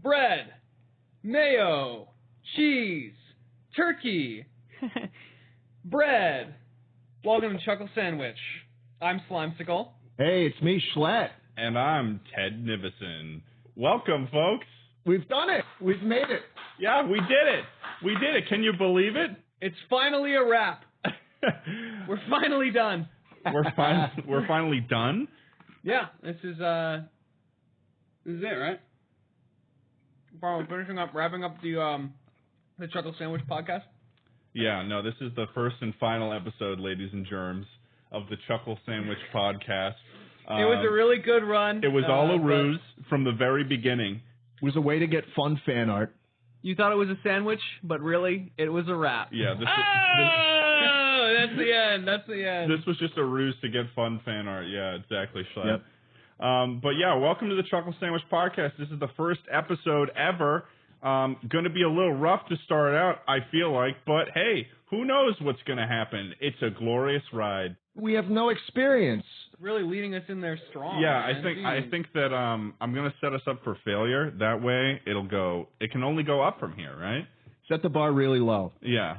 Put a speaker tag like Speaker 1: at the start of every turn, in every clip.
Speaker 1: bread, mayo, cheese, turkey, bread. Welcome to Chuckle Sandwich. I'm Slimesicle.
Speaker 2: Hey, it's me, Schlatt.
Speaker 3: And I'm Ted Nivison. Welcome, folks.
Speaker 2: We've done it. We've made it.
Speaker 3: Yeah, we did it. We did it. Can you believe it?
Speaker 1: It's finally a wrap. We're finally done.
Speaker 3: We're finally done?
Speaker 1: Yeah, this is it, right? We're finishing up, wrapping up the Chuckle Sandwich podcast.
Speaker 3: Yeah, no, this is the first and final episode, ladies and germs, of the Chuckle Sandwich podcast.
Speaker 1: It was a really good run.
Speaker 3: It was all a ruse from the very beginning.
Speaker 2: It was a way to get fun fan art.
Speaker 1: You thought it was a sandwich, but really, it was a wrap.
Speaker 3: Yeah.
Speaker 1: That's the end. That's the end.
Speaker 3: This was just a ruse to get fun fan art. Yeah, exactly, Schlatt.
Speaker 2: Yep.
Speaker 3: But yeah, welcome to the Chuckle Sandwich podcast. This is the first episode ever. Going to be a little rough to start out, I feel like, but hey, who knows what's going to happen? It's a glorious ride.
Speaker 2: We have no experience.
Speaker 1: Really leading us in there strong.
Speaker 3: Yeah,
Speaker 1: man.
Speaker 3: I think that I'm going to set us up for failure. That way, it can only go up from here, right?
Speaker 2: Set the bar really low.
Speaker 3: Yeah.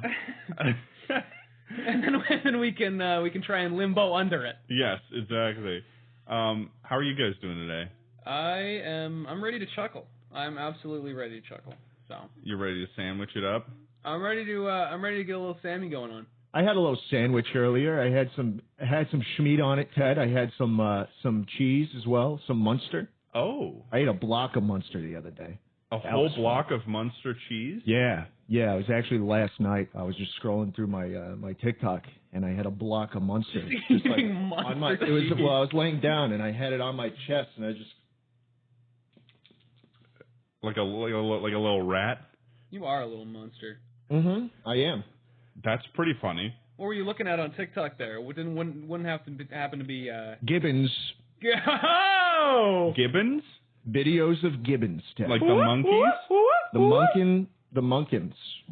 Speaker 1: and then we can try and limbo under it.
Speaker 3: Yes, exactly. How are you guys doing today?
Speaker 1: I'm ready to chuckle. I'm absolutely ready to chuckle. So
Speaker 3: you're ready to sandwich it up?
Speaker 1: I'm ready to get a little Sammy going on.
Speaker 2: I had a little sandwich earlier. I had some schmeat on it, Ted. I had some cheese as well, some Munster.
Speaker 3: Oh.
Speaker 2: I ate a block of Munster the other day.
Speaker 3: A whole block of Munster cheese?
Speaker 2: Yeah. It was actually last night. I was just scrolling through my TikTok, and I had a block of Munster. Just like
Speaker 1: Munster
Speaker 2: cheese. I was laying down, and I had it on my chest, and I just...
Speaker 3: Like a little rat?
Speaker 1: You are a little monster.
Speaker 2: Mm-hmm. I am.
Speaker 3: That's pretty funny.
Speaker 1: What were you looking at on TikTok there? Wouldn't happen to be
Speaker 2: Gibbons.
Speaker 1: Oh!
Speaker 3: Gibbons?
Speaker 2: Videos of Gibbons, Ted.
Speaker 3: Like the monkeys? The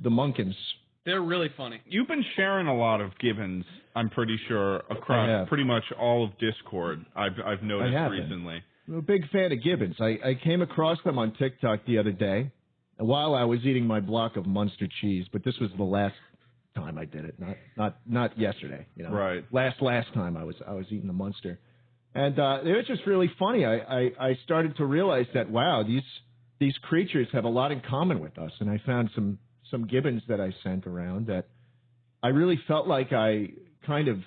Speaker 3: Munkins.
Speaker 1: They're really funny.
Speaker 3: You've been sharing a lot of Gibbons, I'm pretty sure, across pretty much all of Discord. I've noticed recently.
Speaker 2: I'm a big fan of Gibbons. I came across them on TikTok the other day while I was eating my block of Munster cheese, but this was the last time I did it, not yesterday. You know,
Speaker 3: right?
Speaker 2: Last time I was eating the Munster, and it was just really funny. I started to realize that wow, these creatures have a lot in common with us, and I found some Gibbons that I sent around that I really felt like I kind of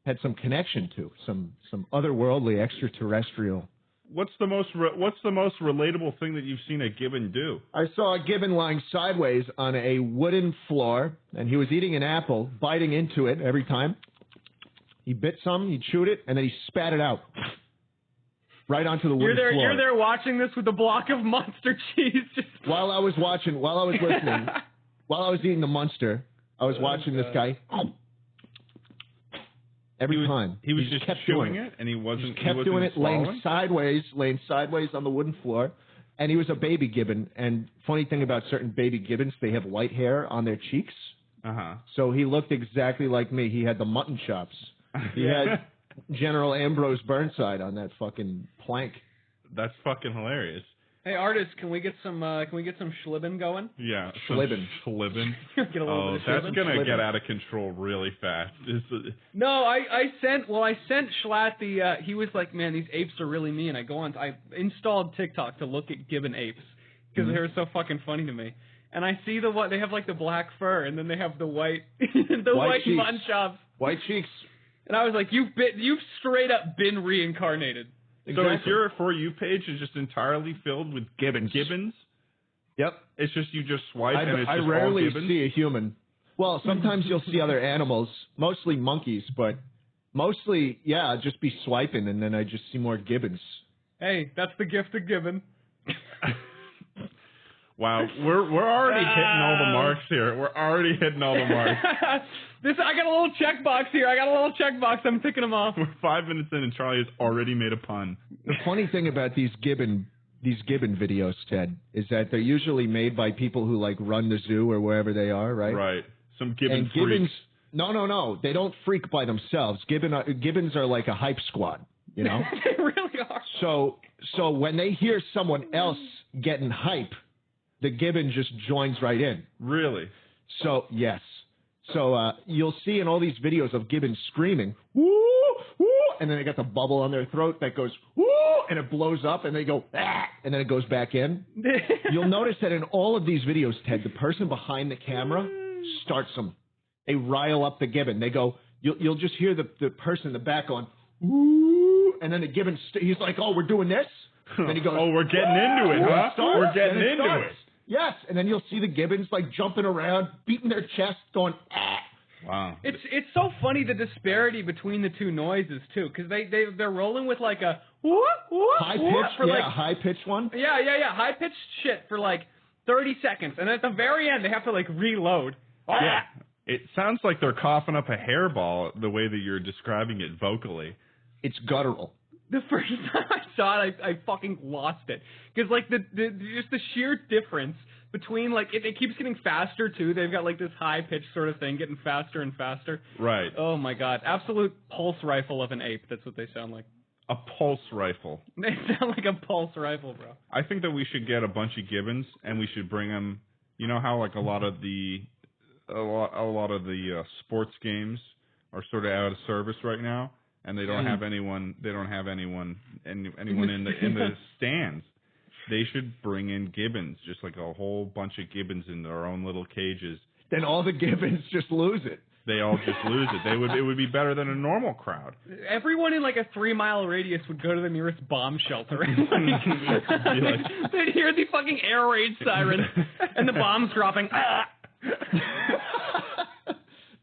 Speaker 2: had some connection to, some otherworldly, extraterrestrial.
Speaker 3: What's the most relatable thing that you've seen a gibbon do?
Speaker 2: I saw a gibbon lying sideways on a wooden floor, and he was eating an apple, biting into it every time. He bit some, he chewed it, and then he spat it out right onto the wooden floor.
Speaker 1: You're there watching this with a block of Munster cheese.
Speaker 2: While I was listening, while I was eating the Munster, I was watching this guy. Every time.
Speaker 3: He was just
Speaker 2: kept
Speaker 3: chewing
Speaker 2: doing
Speaker 3: it, and he wasn't
Speaker 2: doing it,
Speaker 3: swallowing?
Speaker 2: laying sideways on the wooden floor, and he was a baby gibbon. And funny thing about certain baby gibbons, they have white hair on their cheeks.
Speaker 3: Uh-huh.
Speaker 2: So he looked exactly like me. He had the mutton chops. He had General Ambrose Burnside on that fucking plank.
Speaker 3: That's fucking hilarious.
Speaker 1: Hey, artists, can we get some schlibben going?
Speaker 3: Yeah,
Speaker 2: schlibben.
Speaker 1: Get a little bit of
Speaker 3: that's
Speaker 1: schlibben.
Speaker 3: gonna get out of control really fast.
Speaker 1: No, I sent Schlatt the. He was like, man, these apes are really mean. I installed TikTok to look at gibbon apes because they were so fucking funny to me. And I see they have like the black fur, and then they have the white white mutton chops,
Speaker 2: white cheeks.
Speaker 1: And I was like, you've straight up been reincarnated.
Speaker 3: Exactly. So is your For You page is just entirely filled with
Speaker 2: gibbons? Yep.
Speaker 3: It's just you just swipe and it's just
Speaker 2: I rarely
Speaker 3: all gibbons?
Speaker 2: see a human. Well, sometimes you'll see other animals, mostly monkeys, but mostly, yeah, just be swiping and then I just see more gibbons.
Speaker 1: Hey, that's the gift of gibbon.
Speaker 3: Wow, we're already hitting all the marks here. We're already hitting all the marks.
Speaker 1: I got a little checkbox here. I'm ticking them off.
Speaker 3: We're 5 minutes in and Charlie has already made a pun.
Speaker 2: The funny thing about these gibbon videos, Ted, is that they're usually made by people who like run the zoo or wherever they are, right?
Speaker 3: Right. Some gibbon
Speaker 2: and
Speaker 3: freaks.
Speaker 2: Gibbons, no. They don't freak by themselves. Gibbons are like a hype squad, you know?
Speaker 1: They really are.
Speaker 2: So when they hear someone else getting hype, the gibbon just joins right in.
Speaker 3: Really?
Speaker 2: So, yes. So you'll see in all these videos of gibbons screaming, woo, woo, and then they got the bubble on their throat that goes, woo, and it blows up, and they go, ah, and then it goes back in. You'll notice that in all of these videos, Ted, the person behind the camera starts them. They rile up the gibbon. They go, you'll just hear the person in the back going, woo, and then the gibbon, he's like, oh, we're doing this? And then he goes,
Speaker 3: oh, we're getting into it, huh? We're getting into it.
Speaker 2: Yes, and then you'll see the gibbons like jumping around, beating their chest, going, ah.
Speaker 3: Wow.
Speaker 1: It's so funny the disparity between the two noises too, because they're rolling with like a whoop, whoop,
Speaker 2: high pitched,
Speaker 1: for like,
Speaker 2: high pitched one.
Speaker 1: Yeah, high pitched shit for like 30 seconds, and at the very end they have to like reload.
Speaker 3: Yeah, it sounds like they're coughing up a hairball the way that you're describing it vocally.
Speaker 2: It's guttural.
Speaker 1: The first time I saw it, I fucking lost it. Because, like, just the sheer difference between, like, it keeps getting faster, too. They've got, like, this high-pitched sort of thing getting faster and faster.
Speaker 3: Right.
Speaker 1: Oh, my God. Absolute pulse rifle of an ape. That's what they sound like.
Speaker 3: A pulse rifle.
Speaker 1: They sound like a pulse rifle, bro.
Speaker 3: I think that we should get a bunch of gibbons, and we should bring them, you know how, like, a lot of the sports games are sort of out of service right now? And they don't have anyone. They don't have anyone in the stands. They should bring in gibbons, just like a whole bunch of gibbons in their own little cages.
Speaker 2: Then all the gibbons just lose it.
Speaker 3: They all just lose it. It would be better than a normal crowd.
Speaker 1: Everyone in like a 3-mile radius would go to the nearest bomb shelter. They'd hear the fucking air raid siren and the bombs dropping.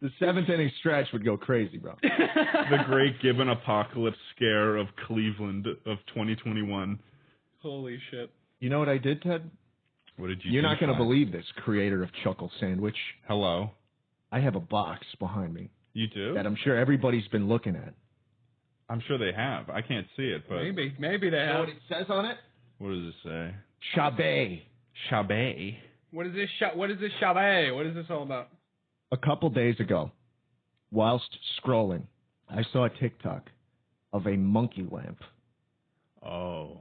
Speaker 2: The 7th inning stretch would go crazy, bro.
Speaker 3: The great gibbon apocalypse scare of Cleveland of 2021.
Speaker 1: Holy shit.
Speaker 2: You know what I did, Ted?
Speaker 3: What did you do?
Speaker 2: You're not going to believe this, creator of Chuckle Sandwich.
Speaker 3: Hello.
Speaker 2: I have a box behind me.
Speaker 3: You do?
Speaker 2: That I'm sure everybody's been looking at.
Speaker 3: I'm sure they have. I can't see it, but...
Speaker 1: Maybe they have.
Speaker 2: You know what it says on it?
Speaker 3: What does it say?
Speaker 2: Chabé.
Speaker 3: Chabé?
Speaker 1: What is this Chabé? What is this all about?
Speaker 2: A couple days ago, whilst scrolling, I saw a TikTok of a monkey lamp.
Speaker 3: Oh,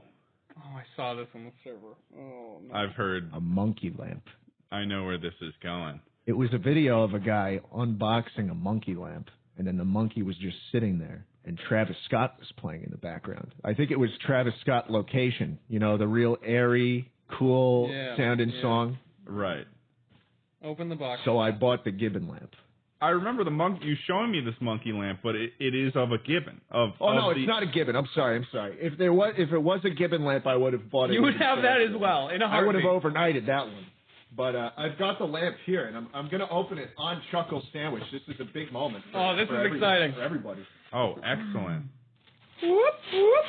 Speaker 1: I saw this on the server. Oh, no.
Speaker 3: I've heard.
Speaker 2: A monkey lamp.
Speaker 3: I know where this is going.
Speaker 2: It was a video of a guy unboxing a monkey lamp, and then the monkey was just sitting there, and Travis Scott was playing in the background. I think it was Travis Scott Location, you know, the real airy, cool sounding song.
Speaker 3: Right.
Speaker 1: Open the box.
Speaker 2: So I bought the gibbon lamp.
Speaker 3: I remember you showing me this monkey lamp, but it is of a gibbon.
Speaker 2: It's not a gibbon. I'm sorry. If it was a gibbon lamp, I would have bought it.
Speaker 1: You would have that as well in a heartbeat.
Speaker 2: I would have overnighted that one. But I've got the lamp here, and I'm going to open it on Chuckle Sandwich. This is a big moment.
Speaker 1: This is exciting
Speaker 2: for everybody.
Speaker 3: Oh, excellent.
Speaker 1: Whoop whoop.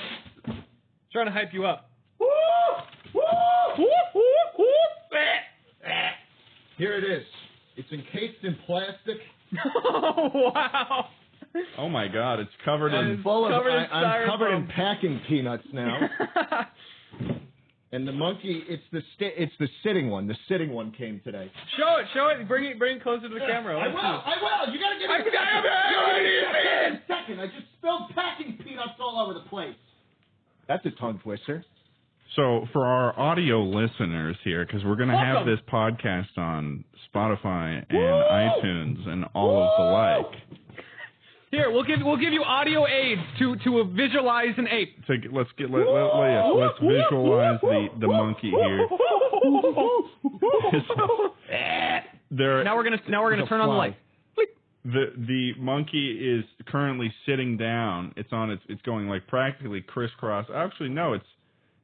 Speaker 1: Trying to hype you up.
Speaker 2: Whoop whoop whoop whoop whoop. Here it is. It's encased in plastic.
Speaker 1: Oh, wow.
Speaker 3: Oh, my God. It's covered in...
Speaker 2: I'm covered in packing peanuts now. And the monkey, it's the sitting one. The sitting one came today.
Speaker 1: Show it. Bring it closer to the camera.
Speaker 2: I will. You got to give me a second. I just spilled packing peanuts all over the place. That's a tongue twister.
Speaker 3: So for our audio listeners here, because we're going to have this podcast on Spotify and iTunes and all of the like.
Speaker 1: Here, we'll give you audio aids to visualize an ape.
Speaker 3: So let's visualize the monkey here.
Speaker 1: Now we're gonna turn on the light.
Speaker 3: The monkey is currently sitting down. It's going like practically crisscross. Actually, no,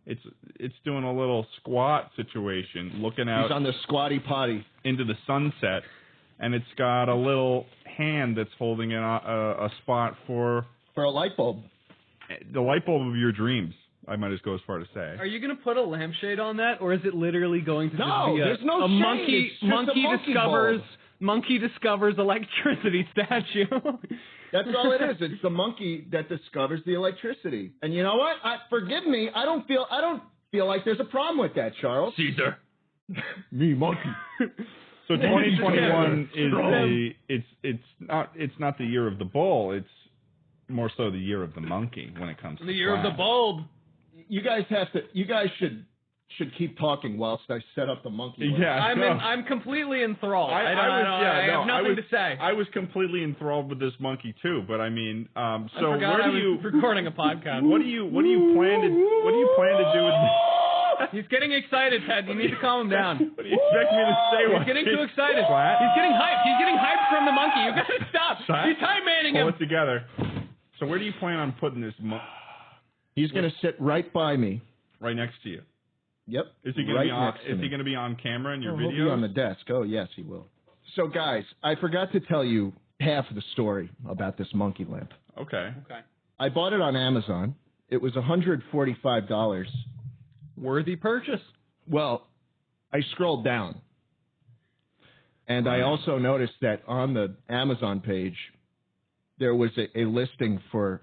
Speaker 3: it's doing a little squat situation, looking out.
Speaker 2: He's on the squatty potty
Speaker 3: into the sunset, and it's got a little hand that's holding a spot for
Speaker 2: a light bulb.
Speaker 3: The light bulb of your dreams. I might just go as far to say.
Speaker 1: Are you going to put a lampshade on that, or is it literally going to just be
Speaker 2: there's no
Speaker 1: a monkey? Monkey discovers electricity statue.
Speaker 2: That's all it is. It's the monkey that discovers the electricity. And you know what? Forgive me. I don't feel like there's a problem with that, Charles.
Speaker 3: Caesar.
Speaker 2: Me, monkey.
Speaker 3: So 2021 is it's not the year of the bull. It's more so the year of the monkey when it comes to
Speaker 1: the year of the bulb.
Speaker 2: You guys should should keep talking whilst I set up the monkey.
Speaker 3: Yeah,
Speaker 1: I'm completely enthralled. I have nothing to say.
Speaker 3: I was completely enthralled with this monkey too, but I mean, so
Speaker 1: I forgot
Speaker 3: where
Speaker 1: I
Speaker 3: do you
Speaker 1: was recording a podcast?
Speaker 3: What do you plan to do with this?
Speaker 1: He's getting excited, Ted. You need to calm him down.
Speaker 3: What do you expect me to say?
Speaker 1: He's getting too excited.
Speaker 3: Schlatt?
Speaker 1: He's getting hyped. He's getting hyped from the monkey. You gotta stop.
Speaker 3: Schlatt?
Speaker 1: He's hype-manning
Speaker 3: Pull
Speaker 1: him.
Speaker 3: it together. So where do you plan on putting this
Speaker 2: He's going to sit right by me.
Speaker 3: right next to you?
Speaker 2: Yep.
Speaker 3: Is he going to be on? Is he going to be on camera in your
Speaker 2: He'll
Speaker 3: videos?
Speaker 2: be on the desk. Oh, yes, he will. So, guys, I forgot to tell you half of the story about this monkey lamp.
Speaker 3: Okay.
Speaker 2: I bought it on Amazon. It was $145.
Speaker 1: Worthy purchase.
Speaker 2: Well, I scrolled down, and I also noticed that on the Amazon page, there was a listing for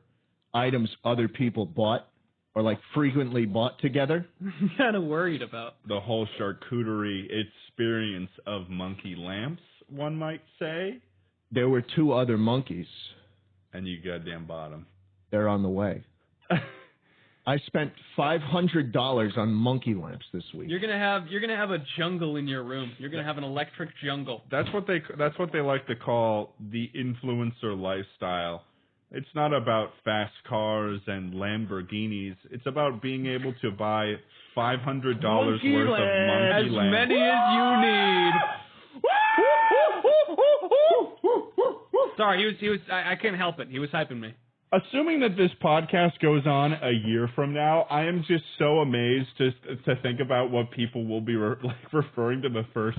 Speaker 2: items other people bought or like frequently bought together.
Speaker 1: I'm kind of worried about
Speaker 3: The whole charcuterie experience of monkey lamps, one might say.
Speaker 2: There were 2 other monkeys.
Speaker 3: And you goddamn bought them.
Speaker 2: They're on the way. I spent $500 on monkey lamps this week.
Speaker 1: You're gonna have a jungle in your room. You're gonna have an electric jungle.
Speaker 3: That's what they like to call the influencer lifestyle. It's not about fast cars and Lamborghinis. It's about being able to buy $500 worth of monkey
Speaker 1: as
Speaker 3: lamps.
Speaker 1: many as you need. Sorry, he was. I can't help it. He was hyping me.
Speaker 3: Assuming that this podcast goes on a year from now, I am just so amazed to think about what people will be referring to the first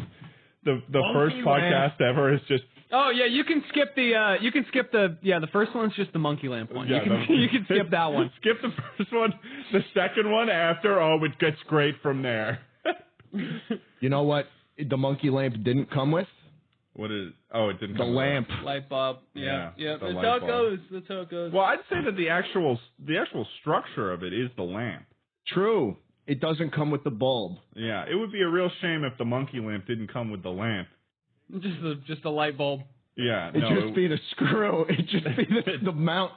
Speaker 3: podcast ever is just.
Speaker 1: Oh yeah, you can skip the first one's just the monkey lamp one.
Speaker 3: Yeah,
Speaker 1: you can skip that one.
Speaker 3: Skip the first one. The second one after, it gets great from there.
Speaker 2: You know what the monkey lamp didn't come with?
Speaker 3: What is? Oh, it didn't.
Speaker 2: The lamp.
Speaker 1: Light bulb. Yeah.
Speaker 3: the
Speaker 1: That's
Speaker 3: light
Speaker 1: how it
Speaker 3: bulb.
Speaker 1: goes. That's how it goes.
Speaker 3: Well, I'd say that the actual structure of it is the lamp.
Speaker 2: True. It doesn't come with the bulb.
Speaker 3: Yeah, it would be a real shame if the monkey lamp didn't come with the lamp.
Speaker 1: Just a light bulb.
Speaker 3: Yeah,
Speaker 2: It'd be the screw. It'd just be the mount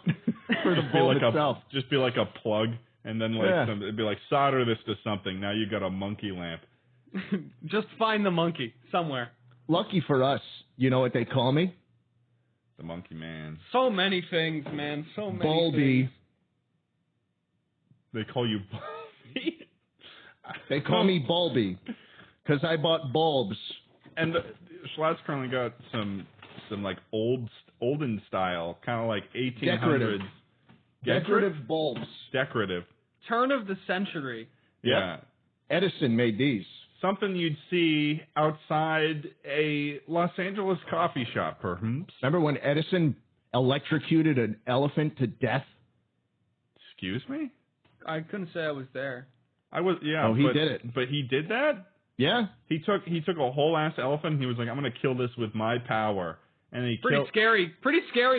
Speaker 2: for the bulb itself.
Speaker 3: Just be like a plug, and then it'd be like solder this to something. Now you got a monkey lamp.
Speaker 1: Just find the monkey somewhere.
Speaker 2: Lucky for us, you know what they call me?
Speaker 3: The monkey man.
Speaker 1: So many things, man. So many
Speaker 2: Bulby.
Speaker 1: things.
Speaker 3: They call you Bulby?
Speaker 2: They call me Bulby because I bought bulbs.
Speaker 3: And Schlatt's currently got some like olden style, kind of like 1800s.
Speaker 2: Decorative bulbs.
Speaker 3: Decorative.
Speaker 1: Turn of the century.
Speaker 3: Yeah.
Speaker 2: Edison made these.
Speaker 3: Something you'd see outside a Los Angeles coffee shop, perhaps.
Speaker 2: Remember when Edison electrocuted an elephant to death?
Speaker 3: Excuse me?
Speaker 1: I couldn't say I was there.
Speaker 3: I was, yeah.
Speaker 2: Oh, he did it.
Speaker 3: But he did that?
Speaker 2: Yeah.
Speaker 3: He took a whole ass elephant and he was like, I'm going to kill this with my power. And he
Speaker 1: Pretty scary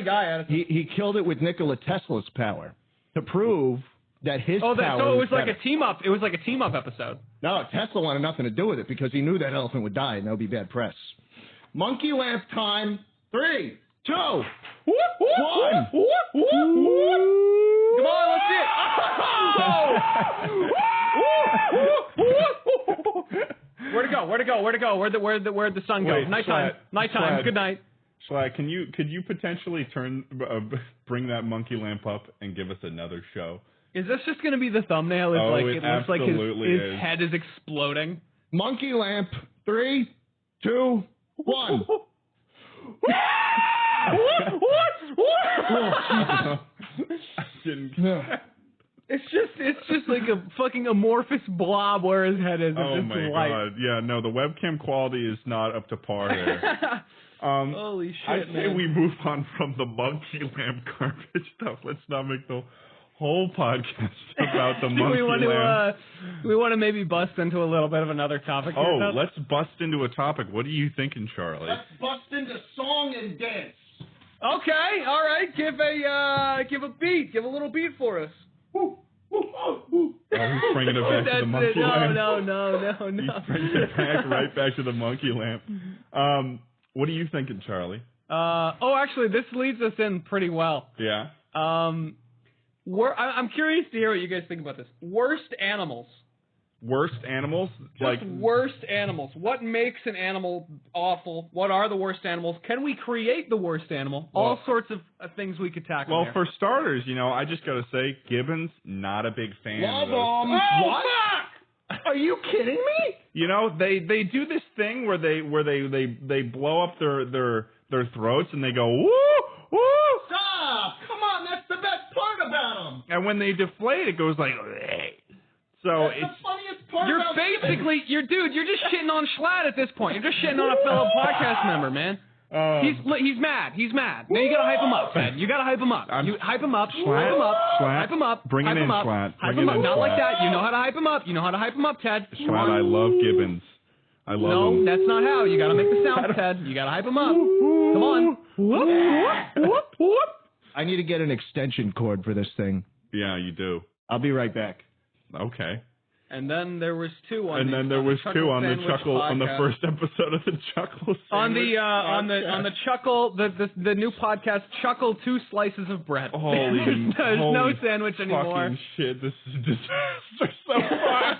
Speaker 1: guy, Edison.
Speaker 2: He killed it with Nikola Tesla's power to prove that his power
Speaker 1: so it was like
Speaker 2: better.
Speaker 1: a team up. It was like a team up episode.
Speaker 2: No, Tesla wanted nothing to do with it because he knew that elephant would die and that would be bad press. Monkey lamp time. 3, 2, 1.
Speaker 1: Come on, let's see it. Where'd it go? Where'd the sun go?
Speaker 3: Wait,
Speaker 1: Nighttime.
Speaker 3: Schlatt.
Speaker 1: Good night.
Speaker 3: Schlatt, could you potentially bring that monkey lamp up and give us another show?
Speaker 1: Is this just going to be the thumbnail? It's
Speaker 3: it
Speaker 1: looks like
Speaker 3: absolutely
Speaker 1: his
Speaker 3: is.
Speaker 1: head is exploding.
Speaker 2: Monkey lamp. 3, 2, 1.
Speaker 1: It's just like a fucking amorphous blob where his head is.
Speaker 3: Oh
Speaker 1: just
Speaker 3: my
Speaker 1: light.
Speaker 3: god! Yeah, no, the webcam quality is not up to par there.
Speaker 1: Holy shit,
Speaker 3: I say
Speaker 1: man.
Speaker 3: we move on from the monkey lamp garbage stuff. Let's not make the whole podcast about the monkey lamp.
Speaker 1: We want to maybe bust into a little bit of another topic.
Speaker 3: Oh,
Speaker 1: here,
Speaker 3: let's bust into a topic. What are you thinking, Charlie?
Speaker 2: Let's bust into song and dance.
Speaker 1: Okay, all right. Give a beat. Give a little beat for us.
Speaker 3: Oh, he's bringing it back to the monkey lamp.
Speaker 1: No.
Speaker 3: He's bringing it right back to the monkey lamp. What are you thinking, Charlie?
Speaker 1: Actually, this leads us in pretty well.
Speaker 3: Yeah.
Speaker 1: I'm curious to hear what you guys think about this. Worst animals.
Speaker 3: Worst animals?
Speaker 1: Just worst animals. What makes an animal awful? What are the worst animals? Can we create the worst animal? All sorts of things we could tackle.
Speaker 3: Well,
Speaker 1: here.
Speaker 3: for starters, I just got to say, gibbons, not a big fan of those.
Speaker 2: Oh,
Speaker 3: What?
Speaker 2: fuck! Are you kidding me?
Speaker 3: They do this thing where they blow up their throats and they go, woo, woo!
Speaker 2: Stop! Come on, that's the best part about them.
Speaker 3: And when they deflate, it goes like, "Bleh." So
Speaker 2: That's
Speaker 3: it's
Speaker 2: the funniest part
Speaker 1: You're
Speaker 2: about
Speaker 1: basically, you're just shitting on Schlatt at this point. You're just shitting on a fellow podcast member, man. He's mad. He's mad. Now you gotta hype him up, Ted. You gotta hype him up. You hype him up.
Speaker 3: Schlatt,
Speaker 1: Hype him up.
Speaker 3: Schlatt,
Speaker 1: Hype him up.
Speaker 3: bring
Speaker 1: hype
Speaker 3: him in,
Speaker 1: up.
Speaker 3: Schlatt.
Speaker 1: Hype
Speaker 3: Bring
Speaker 1: him
Speaker 3: him
Speaker 1: up.
Speaker 3: in,
Speaker 1: Not like
Speaker 3: Schlatt.
Speaker 1: that. You know how to hype him up. You know how to hype him up, Ted.
Speaker 3: Schlatt, I love gibbons. I love
Speaker 1: No,
Speaker 3: them.
Speaker 1: that's not how. You gotta make the sound, Ted. You gotta hype him up. Come on.
Speaker 3: Whoop, whoop, whoop, whoop.
Speaker 2: I need to get an extension cord for this thing.
Speaker 3: Yeah, you do.
Speaker 2: I'll be right back.
Speaker 3: Okay.
Speaker 1: And then there was two on.
Speaker 3: And
Speaker 1: the,
Speaker 3: then there
Speaker 1: on
Speaker 3: was
Speaker 1: the
Speaker 3: two on the
Speaker 1: Sandwich
Speaker 3: Chuckle
Speaker 1: podcast.
Speaker 3: on the first episode of the Chuckle.
Speaker 1: On the
Speaker 3: Sandwich
Speaker 1: on the Chuckle the new podcast Chuckle 2 Slices of Bread.
Speaker 3: Holy,
Speaker 1: there's
Speaker 3: holy
Speaker 1: no sandwich anymore.
Speaker 3: Fucking shit! This is a disaster so far.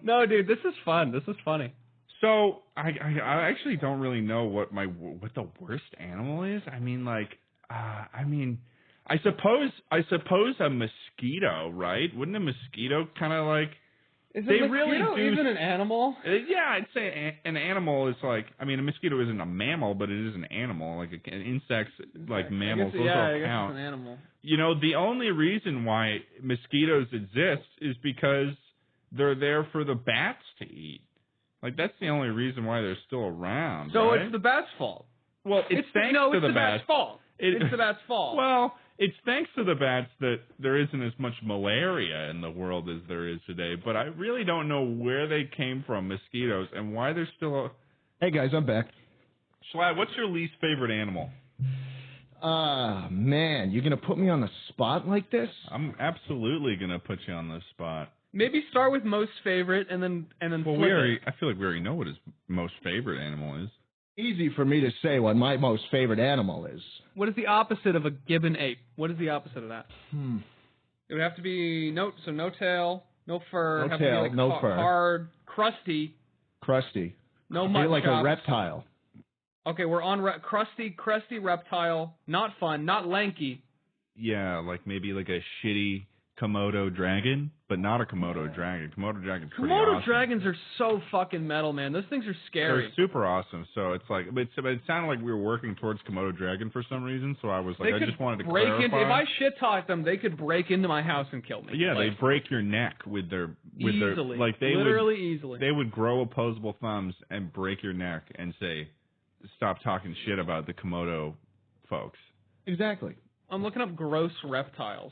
Speaker 1: No, dude, this is fun. This is funny.
Speaker 3: So I actually don't really know what the worst animal is. I suppose a mosquito, right? Wouldn't a mosquito kind of like?
Speaker 1: Is
Speaker 3: They
Speaker 1: a mosquito
Speaker 3: really do
Speaker 1: even an animal?
Speaker 3: Yeah, I'd say an animal is like. I mean, a mosquito isn't a mammal, but it is an animal. Like insects, like mammals, those
Speaker 1: I
Speaker 3: all
Speaker 1: guess
Speaker 3: count.
Speaker 1: it's an animal.
Speaker 3: The only reason why mosquitoes exist is because they're there for the bats to eat. Like that's the only reason why they're still around.
Speaker 1: So
Speaker 3: right?
Speaker 1: it's the bat's fault.
Speaker 3: Well, it's thanks
Speaker 1: no,
Speaker 3: to
Speaker 1: it's
Speaker 3: the
Speaker 1: bat's fault. It's the bat's fault.
Speaker 3: Well, it's thanks to the bats that there isn't as much malaria in the world as there is today. But I really don't know where they came from, mosquitoes, and why they're still.
Speaker 2: Hey guys, I'm back.
Speaker 3: Schlatt, what's your least favorite animal?
Speaker 2: Man, you're gonna put me on the spot like this?
Speaker 3: I'm absolutely gonna put you on the spot.
Speaker 1: Maybe start with most favorite and then
Speaker 3: Well,
Speaker 1: flip
Speaker 3: I feel like we already know what his most favorite animal is.
Speaker 2: Easy for me to say what my most favorite animal is.
Speaker 1: What is the opposite of a gibbon ape? What is the opposite of that? It would have to be no tail, no fur.
Speaker 2: No
Speaker 1: have
Speaker 2: tail,
Speaker 1: to be like
Speaker 2: no fur.
Speaker 1: Hard, crusty,
Speaker 2: Crusty.
Speaker 1: no
Speaker 2: You're
Speaker 1: mutton
Speaker 2: like
Speaker 1: chops.
Speaker 2: a reptile.
Speaker 1: Okay, we're on crusty reptile. Not fun, not lanky.
Speaker 3: Yeah, like maybe like a shitty Komodo dragon, but not a Komodo dragon. Komodo dragon's pretty
Speaker 1: Komodo
Speaker 3: awesome.
Speaker 1: dragons are so fucking metal, man. Those things are scary.
Speaker 3: They're super awesome. So it's like, but it sounded like we were working towards Komodo dragon for some reason. So I was like, I just wanted to clarify.
Speaker 1: If I shit talk them, they could break into my house and kill me.
Speaker 3: Yeah,
Speaker 1: like,
Speaker 3: they break your neck with their
Speaker 1: easily,
Speaker 3: like they
Speaker 1: literally
Speaker 3: would,
Speaker 1: easily.
Speaker 3: They would grow opposable thumbs and break your neck and say, "Stop talking shit about the Komodo folks."
Speaker 2: Exactly.
Speaker 1: I'm looking up gross reptiles.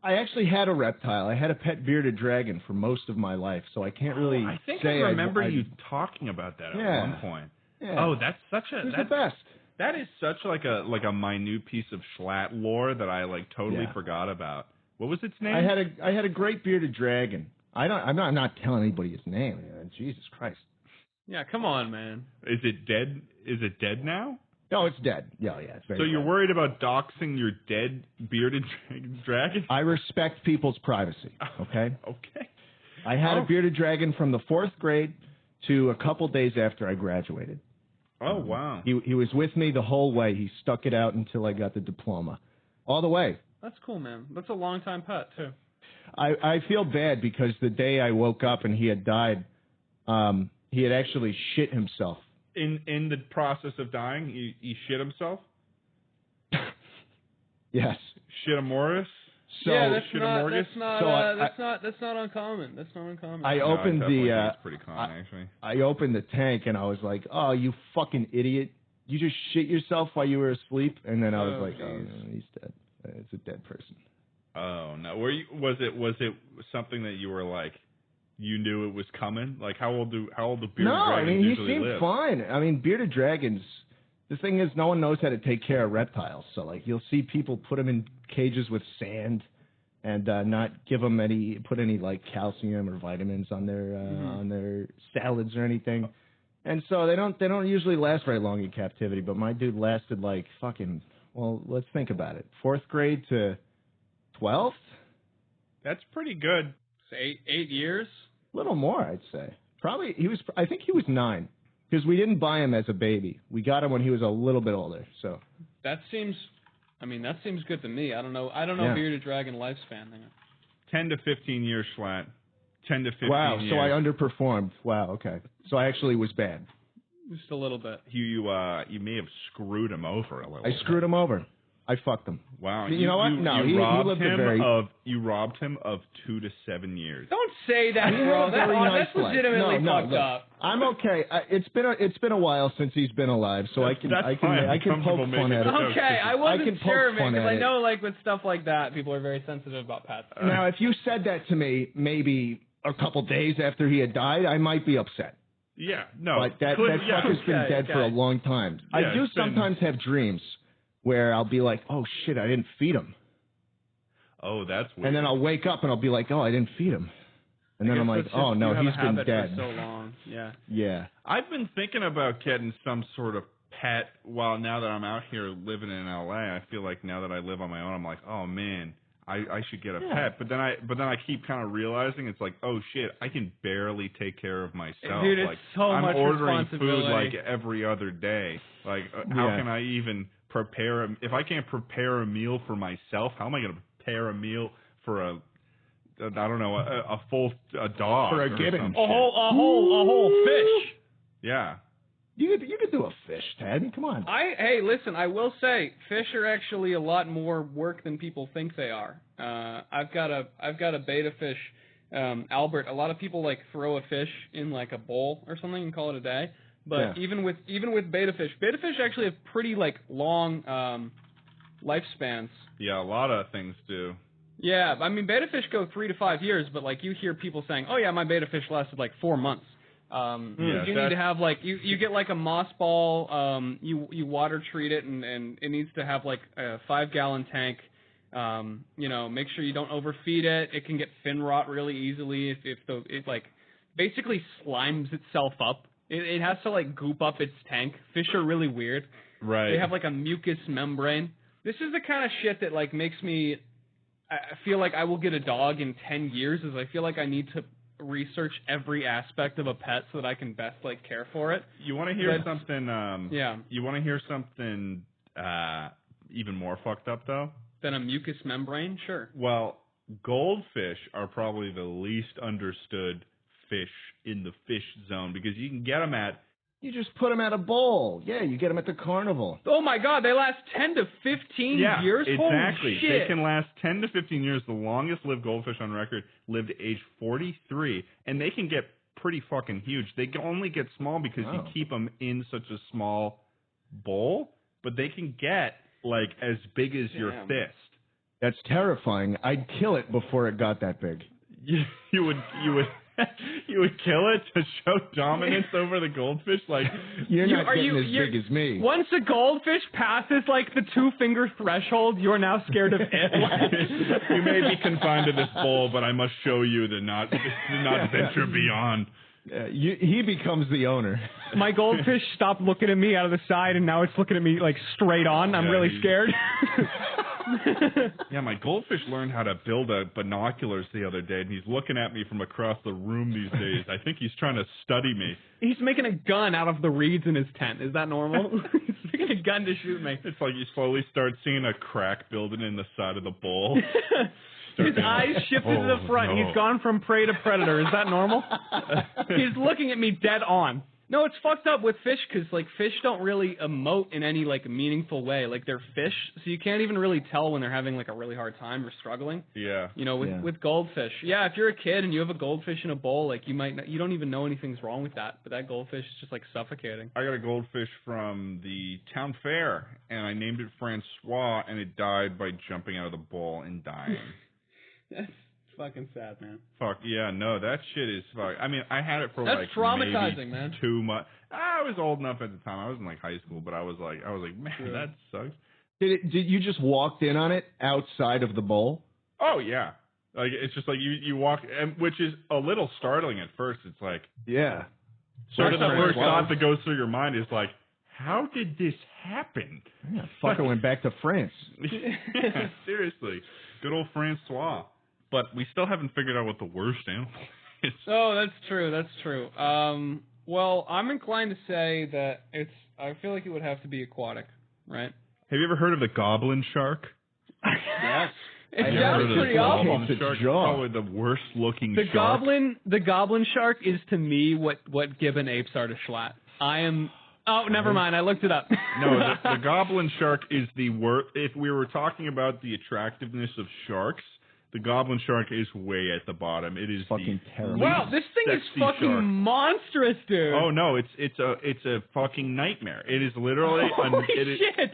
Speaker 2: I actually had a reptile. I had a pet bearded dragon for most of my life, so I can't really
Speaker 3: I think
Speaker 2: say
Speaker 3: I remember you talking about that at one point.
Speaker 2: Yeah.
Speaker 3: Oh, that's such a
Speaker 2: Who's the best?
Speaker 3: That is such like a minute piece of Schlatt lore that I like totally forgot about. What was its name?
Speaker 2: I had a great bearded dragon. I'm not telling anybody his name. Jesus Christ.
Speaker 1: Yeah, come on, man.
Speaker 3: Is it dead? Is it dead now?
Speaker 2: No, it's dead. Yeah, it's very
Speaker 3: So you're
Speaker 2: dead.
Speaker 3: worried about doxing your dead bearded dragon?
Speaker 2: I respect people's privacy, okay?
Speaker 3: Okay.
Speaker 2: I had a bearded dragon from the 4th grade to a couple days after I graduated.
Speaker 3: Oh, wow.
Speaker 2: He was with me the whole way. He stuck it out until I got the diploma. All the way.
Speaker 1: That's cool, man. That's a long time pet, too.
Speaker 2: I feel bad because the day I woke up and he had died, he had actually shit himself.
Speaker 3: In the process of dying, he shit himself?
Speaker 2: Yes.
Speaker 3: Shitamoris?
Speaker 2: So
Speaker 1: yeah, that's not uncommon. That's not uncommon.
Speaker 2: I opened
Speaker 3: it's pretty common, actually.
Speaker 2: I opened the tank and I was like, "Oh, you fucking idiot! You just shit yourself while you were asleep." And then I was like, "Oh, no, he's dead. It's a dead person."
Speaker 3: Oh no! Was it something that you were like, you knew it was coming? Like how old do bearded dragons usually
Speaker 2: he seemed
Speaker 3: live?
Speaker 2: fine. I mean, bearded dragons. The thing is, no one knows how to take care of reptiles. So like, you'll see people put them in cages with sand, and not give them put any like calcium or vitamins on their salads or anything. And so they don't usually last very long in captivity. But my dude lasted like fucking. Well, let's think about it. 4th grade to 12th.
Speaker 3: That's pretty good.
Speaker 1: So 8 years?
Speaker 2: A little more, I'd say. Probably I think he was 9 because we didn't buy him as a baby. We got him when he was a little bit older. So
Speaker 1: that seems good to me. I don't know bearded dragon lifespan.
Speaker 3: 10 to 15 years, Schlatt. 10 to 15
Speaker 2: wow,
Speaker 3: years.
Speaker 2: so I underperformed. Wow, okay. So I actually was bad.
Speaker 1: Just a little bit.
Speaker 3: You may have screwed him over a little.
Speaker 2: I screwed him over. I fucked him.
Speaker 3: Wow.
Speaker 2: You know what? No, he lived a very...
Speaker 3: You robbed him of 2 to 7 years.
Speaker 1: Don't say that, bro. That's legitimately fucked up.
Speaker 2: I'm okay. It's been a while since he's been alive, so I can poke fun at it.
Speaker 1: Okay, I wasn't sure, man, because I know like with stuff like that, people are very sensitive about pets.
Speaker 2: Now, if you said that to me, maybe a couple days after he had died, I might be upset.
Speaker 3: Yeah, no.
Speaker 2: But that fucker's been dead for a long time.
Speaker 3: Yeah,
Speaker 2: I do sometimes have dreams where I'll be like, oh shit, I didn't feed him.
Speaker 3: Oh, that's weird.
Speaker 2: And then I'll wake up and I'll be like, oh, I didn't feed him. And then I'm like, oh no, he's been dead.
Speaker 1: For so long. Yeah.
Speaker 2: Yeah.
Speaker 3: I've been thinking about getting some sort of pet. Well, now that I'm out here living in LA, I feel like now that I live on my own, I'm like, oh man, I should get a pet. But then I keep kind of realizing it's like, oh shit, I can barely take care of myself.
Speaker 1: Dude, it's
Speaker 3: like,
Speaker 1: so much
Speaker 3: I'm ordering
Speaker 1: responsibility.
Speaker 3: food like every other day. Like, how can I even prepare if I can't prepare a meal for myself? How am I going to prepare a meal for a dog
Speaker 2: for a gibbon,
Speaker 1: a whole fish?
Speaker 3: Yeah.
Speaker 2: You could do a fish, Ted. Come on.
Speaker 1: Hey, listen. I will say, fish are actually a lot more work than people think they are. I've got a beta fish, Albert. A lot of people like throw a fish in like a bowl or something and call it a day. But even with beta fish actually have pretty like long lifespans. Yeah,
Speaker 3: a lot of things do.
Speaker 1: Yeah, I mean beta fish go 3 to 5 years, but like you hear people saying, "Oh yeah, my beta fish lasted like 4 months." You need to have like you get like a moss ball. You water treat it, and it needs to have like a 5-gallon tank. Make sure you don't overfeed it. It can get fin rot really easily if it like basically slimes itself up. It has to like goop up its tank. Fish are really weird.
Speaker 3: Right.
Speaker 1: They have like a mucus membrane. This is the kind of shit that like makes me I feel like I will get a dog in 10 years. Is I feel like I need to research every aspect of a pet so that I can best like care for it.
Speaker 3: You want to hear something? You want to hear something even more fucked up though?
Speaker 1: Than a mucus membrane? Sure.
Speaker 3: Well, goldfish are probably the least understood fish in the fish zone because you can get them
Speaker 2: you just put them at a bowl. Yeah, you get them at the carnival.
Speaker 1: Oh my God, they last 10 to 15 years?
Speaker 3: Exactly.
Speaker 1: Holy shit.
Speaker 3: They can last 10 to 15 years. The longest lived goldfish on record lived to age 43, and they can get pretty fucking huge. They only get small because you keep them in such a small bowl, but they can get like as big as your fist.
Speaker 2: That's terrifying. I'd kill it before it got that big.
Speaker 3: You would you would kill it to show dominance over the goldfish? Like
Speaker 2: you're not getting as big as me.
Speaker 1: Once a goldfish passes like the 2-finger threshold, you're now scared of it.
Speaker 3: You may be confined to this bowl, but I must show you to not venture beyond.
Speaker 2: He becomes the owner.
Speaker 1: My goldfish stopped looking at me out of the side, and now it's looking at me like straight on. I'm really scared.
Speaker 3: Yeah, my goldfish learned how to build binoculars the other day, and he's looking at me from across the room these days. I think he's trying to study me.
Speaker 1: He's making a gun out of the reeds in his tent. Is that normal? He's making a gun to shoot me.
Speaker 3: It's like you slowly start seeing a crack building in the side of the bowl.
Speaker 1: His eyes shifted to the front. No. He's gone from prey to predator. Is that normal? He's looking at me dead on. No, it's fucked up with fish because like fish don't really emote in any like meaningful way. Like they're fish, so you can't even really tell when they're having like a really hard time or struggling.
Speaker 3: Yeah.
Speaker 1: With goldfish. Yeah, if you're a kid and you have a goldfish in a bowl, like you don't even know anything's wrong with that. But that goldfish is just like suffocating.
Speaker 3: I got a goldfish from the town fair, and I named it Francois, and it died by jumping out of the bowl and dying.
Speaker 1: That's fucking sad, man.
Speaker 3: Fuck yeah, no, that shit is fuck. I mean, I had it for
Speaker 1: That's
Speaker 3: like
Speaker 1: traumatizing,
Speaker 3: maybe
Speaker 1: man.
Speaker 3: 2 months. I was old enough at the time. I was in like high school, but I was like, man, that sucks.
Speaker 2: Did you just walked in on it outside of the bowl?
Speaker 3: Oh yeah, like it's just like you walk, which is a little startling at first. It's like sort of the first thought that goes through your mind is like, how did this happen?
Speaker 2: Yeah, fucker went back to France.
Speaker 3: Yeah, seriously, good old Francois. but we still haven't figured out what the worst animal is.
Speaker 1: Oh, that's true. That's true. Well, I'm inclined to say that I feel like it would have to be aquatic, right?
Speaker 3: Have you ever heard of the goblin shark?
Speaker 2: Yes.
Speaker 1: It sounds pretty awful.
Speaker 3: Goblin shark is probably the worst looking
Speaker 1: The
Speaker 3: shark.
Speaker 1: the goblin shark is to me what gibbon apes are to Schlatt. I am. Oh, never mind. I looked it up.
Speaker 3: No, the goblin shark is the worst. If we were talking about the attractiveness of sharks, the goblin shark is way at the bottom. It is
Speaker 2: fucking terrible.
Speaker 1: Wow, this thing is fucking
Speaker 3: shark.
Speaker 1: monstrous, dude.
Speaker 3: Oh no, it's a fucking nightmare. It is literally
Speaker 1: Holy shit.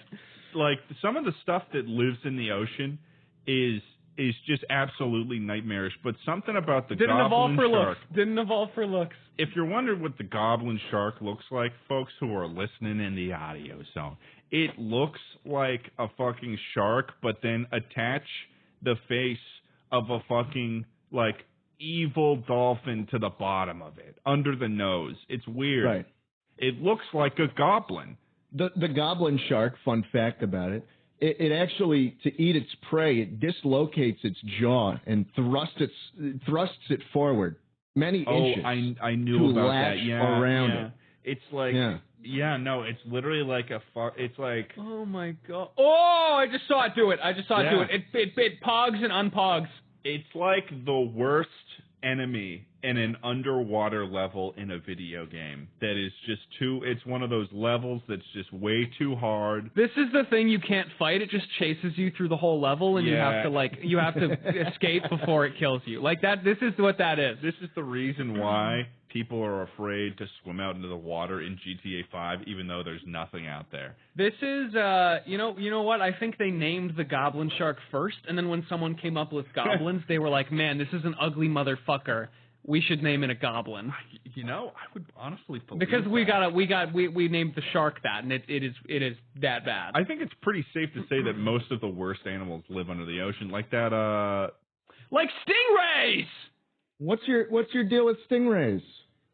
Speaker 3: Like some of the stuff that lives in the ocean is just absolutely nightmarish. But something about the goblin shark
Speaker 1: didn't evolve for looks.
Speaker 3: If you're wondering what the goblin shark looks like, folks who are listening in the audio zone, it looks like a fucking shark, but then attach the face of a fucking, like, evil dolphin to the bottom of it, under the nose. It's weird.
Speaker 2: Right.
Speaker 3: It looks like a goblin.
Speaker 2: The goblin shark, fun fact about it, it actually, to eat its prey, it dislocates its jaw and thrusts it forward many inches.
Speaker 3: Oh, I knew about that. Yeah,
Speaker 2: around
Speaker 3: it. It's like, no, it's literally like it's like.
Speaker 1: Oh my god! Oh, I just saw it do it. It pogs and unpogs.
Speaker 3: It's like the worst enemy in an underwater level in a video game that is just it's one of those levels that's just way too hard.
Speaker 1: This is the thing you can't fight. It just chases you through the whole level, and you have to escape before it kills you. Like that. This is what that is.
Speaker 3: This is the reason why people are afraid to swim out into the water in GTA 5, even though there's nothing out there.
Speaker 1: This is, you know what? I think they named the goblin shark first, and then when someone came up with goblins, they were like, man, this is an ugly motherfucker. We should name it a goblin.
Speaker 3: You know, I would honestly believe
Speaker 1: because
Speaker 3: that.
Speaker 1: we named the shark that, and it is that bad.
Speaker 3: I think it's pretty safe to say that most of the worst animals live under the ocean, like that.
Speaker 1: Like stingrays.
Speaker 2: What's your deal with stingrays?